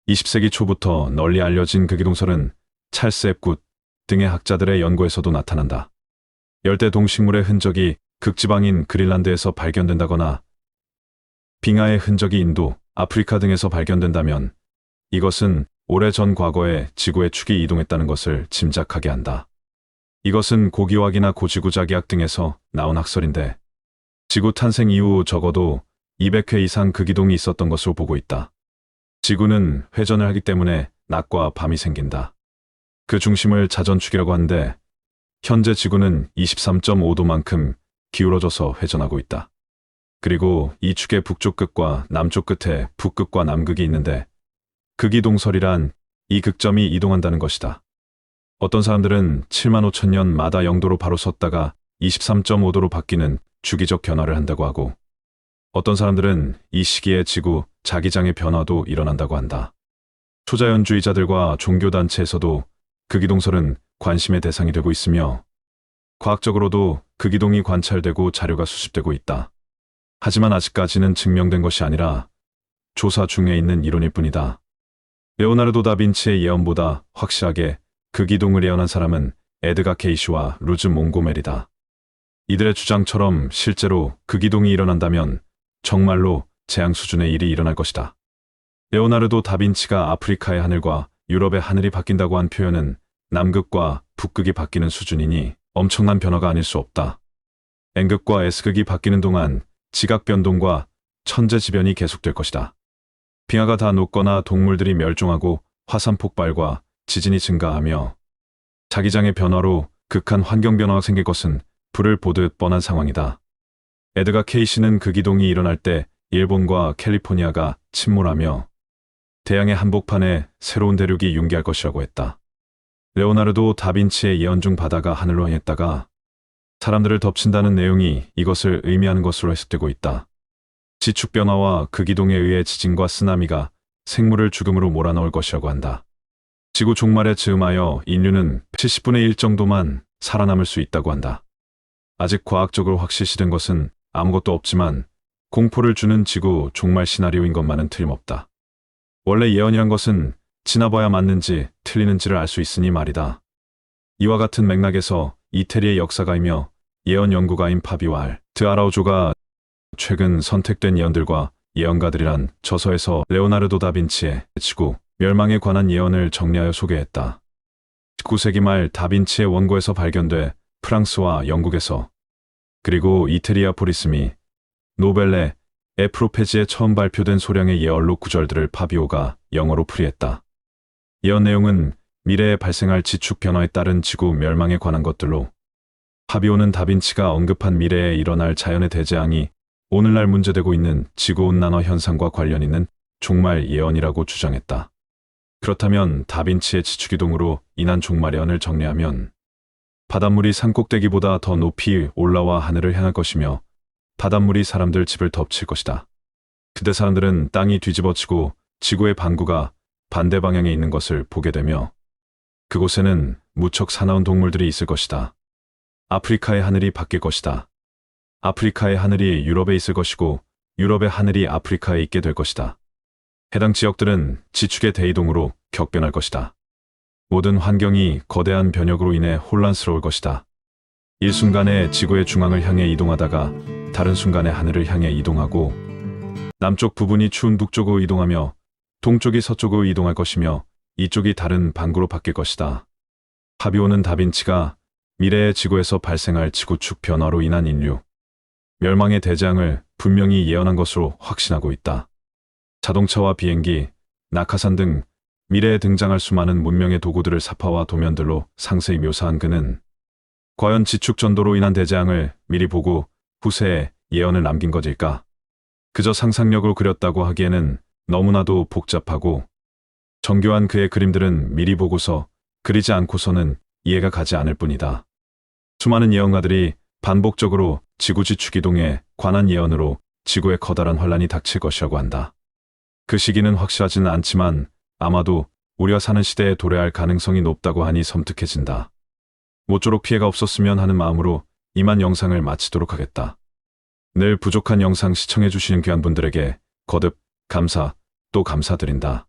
20세기 초부터 널리 알려진 극이동설은 찰스 앱굿 등의 학자들의 연구에서도 나타난다. 열대 동식물의 흔적이 극지방인 그린란드에서 발견된다거나 빙하의 흔적이 인도, 아프리카 등에서 발견된다면 이것은 오래전 과거에 지구의 축이 이동했다는 것을 짐작하게 한다. 이것은 고기화학이나 고지구자기학 등에서 나온 학설인데 지구 탄생 이후 적어도 200회 이상 극이동이 있었던 것으로 보고 있다. 지구는 회전을 하기 때문에 낮과 밤이 생긴다. 그 중심을 자전축이라고 하는데 현재 지구는 23.5도만큼 기울어져서 회전하고 있다. 그리고 이 축의 북쪽 끝과 남쪽 끝에 북극과 남극이 있는데 극이동설이란 이 극점이 이동한다는 것이다. 어떤 사람들은 7만 5천 년마다 0도로 바로 섰다가 23.5도로 바뀌는 주기적 변화를 한다고 하고 어떤 사람들은 이 시기에 지구 자기장의 변화도 일어난다고 한다. 초자연주의자들과 종교단체에서도 극이동설은 관심의 대상이 되고 있으며 과학적으로도 극이동이 관찰되고 자료가 수집되고 있다. 하지만 아직까지는 증명된 것이 아니라 조사 중에 있는 이론일 뿐이다. 레오나르도 다빈치의 예언보다 확실하게 극이동을 예언한 사람은 에드가 케이시와 루즈 몽고메리다. 이들의 주장처럼 실제로 극이동이 일어난다면 정말로 재앙 수준의 일이 일어날 것이다. 레오나르도 다빈치가 아프리카의 하늘과 유럽의 하늘이 바뀐다고 한 표현은 남극과 북극이 바뀌는 수준이니 엄청난 변화가 아닐 수 없다. N극과 S극이 바뀌는 동안 지각 변동과 천재지변이 계속될 것이다. 빙하가 다 녹거나 동물들이 멸종하고 화산 폭발과 지진이 증가하며 자기장의 변화로 극한 환경 변화가 생길 것은 불을 보듯 뻔한 상황이다. 에드가 케이시는 극이동이 일어날 때 일본과 캘리포니아가 침몰하며 대양의 한복판에 새로운 대륙이 융기할 것이라고 했다. 레오나르도 다빈치의 예언 중 바다가 하늘로 향했다가 사람들을 덮친다는 내용이 이것을 의미하는 것으로 해석되고 있다. 지축 변화와 극이동에 의해 지진과 쓰나미가 생물을 죽음으로 몰아넣을 것이라고 한다. 지구 종말에 즈음하여 인류는 70분의 1 정도만 살아남을 수 있다고 한다. 아직 과학적으로 확실시된 것은 아무것도 없지만 공포를 주는 지구 종말 시나리오인 것만은 틀림없다. 원래 예언이란 것은 지나봐야 맞는지 틀리는지를 알 수 있으니 말이다. 이와 같은 맥락에서 이태리의 역사가이며 예언 연구가인 파비왈 드 아라우조가 최근 선택된 예언들과 예언가들이란 저서에서 레오나르도 다빈치의 지구 멸망에 관한 예언을 정리하여 소개했다. 19세기 말 다빈치의 원고에서 발견돼 프랑스와 영국에서 그리고 이태리아 포리스미 노벨레 에프로페지에 처음 발표된 소량의 예언록 구절들을 파비오가 영어로 풀이했다. 예언 내용은 미래에 발생할 지축 변화에 따른 지구 멸망에 관한 것들로 파비오는 다빈치가 언급한 미래에 일어날 자연의 대재앙이 오늘날 문제되고 있는 지구온난화 현상과 관련 있는 종말 예언이라고 주장했다. 그렇다면 다빈치의 지축이동으로 인한 종말 예언을 정리하면 바닷물이 산꼭대기보다 더 높이 올라와 하늘을 향할 것이며 바닷물이 사람들 집을 덮칠 것이다. 그때 사람들은 땅이 뒤집어지고 지구의 반구가 반대 방향에 있는 것을 보게 되며 그곳에는 무척 사나운 동물들이 있을 것이다. 아프리카의 하늘이 바뀔 것이다. 아프리카의 하늘이 유럽에 있을 것이고 유럽의 하늘이 아프리카에 있게 될 것이다. 해당 지역들은 지축의 대이동으로 격변할 것이다. 모든 환경이 거대한 변혁으로 인해 혼란스러울 것이다. 일순간에 지구의 중앙을 향해 이동하다가 다른 순간에 하늘을 향해 이동하고 남쪽 부분이 추운 북쪽으로 이동하며 동쪽이 서쪽으로 이동할 것이며 이쪽이 다른 반구로 바뀔 것이다. 파비오는 다빈치가 미래의 지구에서 발생할 지구축 변화로 인한 인류 멸망의 대재앙을 분명히 예언한 것으로 확신하고 있다. 자동차와 비행기, 낙하산 등 미래에 등장할 수많은 문명의 도구들을 사파와 도면들로 상세히 묘사한 그는 과연 지축 전도로 인한 대재앙을 미리 보고 후세에 예언을 남긴 것일까? 그저 상상력으로 그렸다고 하기에는 너무나도 복잡하고 정교한 그의 그림들은 미리 보고서 그리지 않고서는 이해가 가지 않을 뿐이다. 수많은 예언가들이 반복적으로 지구 지축 이동에 관한 예언으로 지구에 커다란 환란이 닥칠 것이라고 한다. 그 시기는 확실하지는 않지만 아마도 우리가 사는 시대에 도래할 가능성이 높다고 하니 섬뜩해진다. 모쪼록 피해가 없었으면 하는 마음으로 이만 영상을 마치도록 하겠다. 늘 부족한 영상 시청해주시는 귀한 분들에게 거듭 감사 또 감사드린다.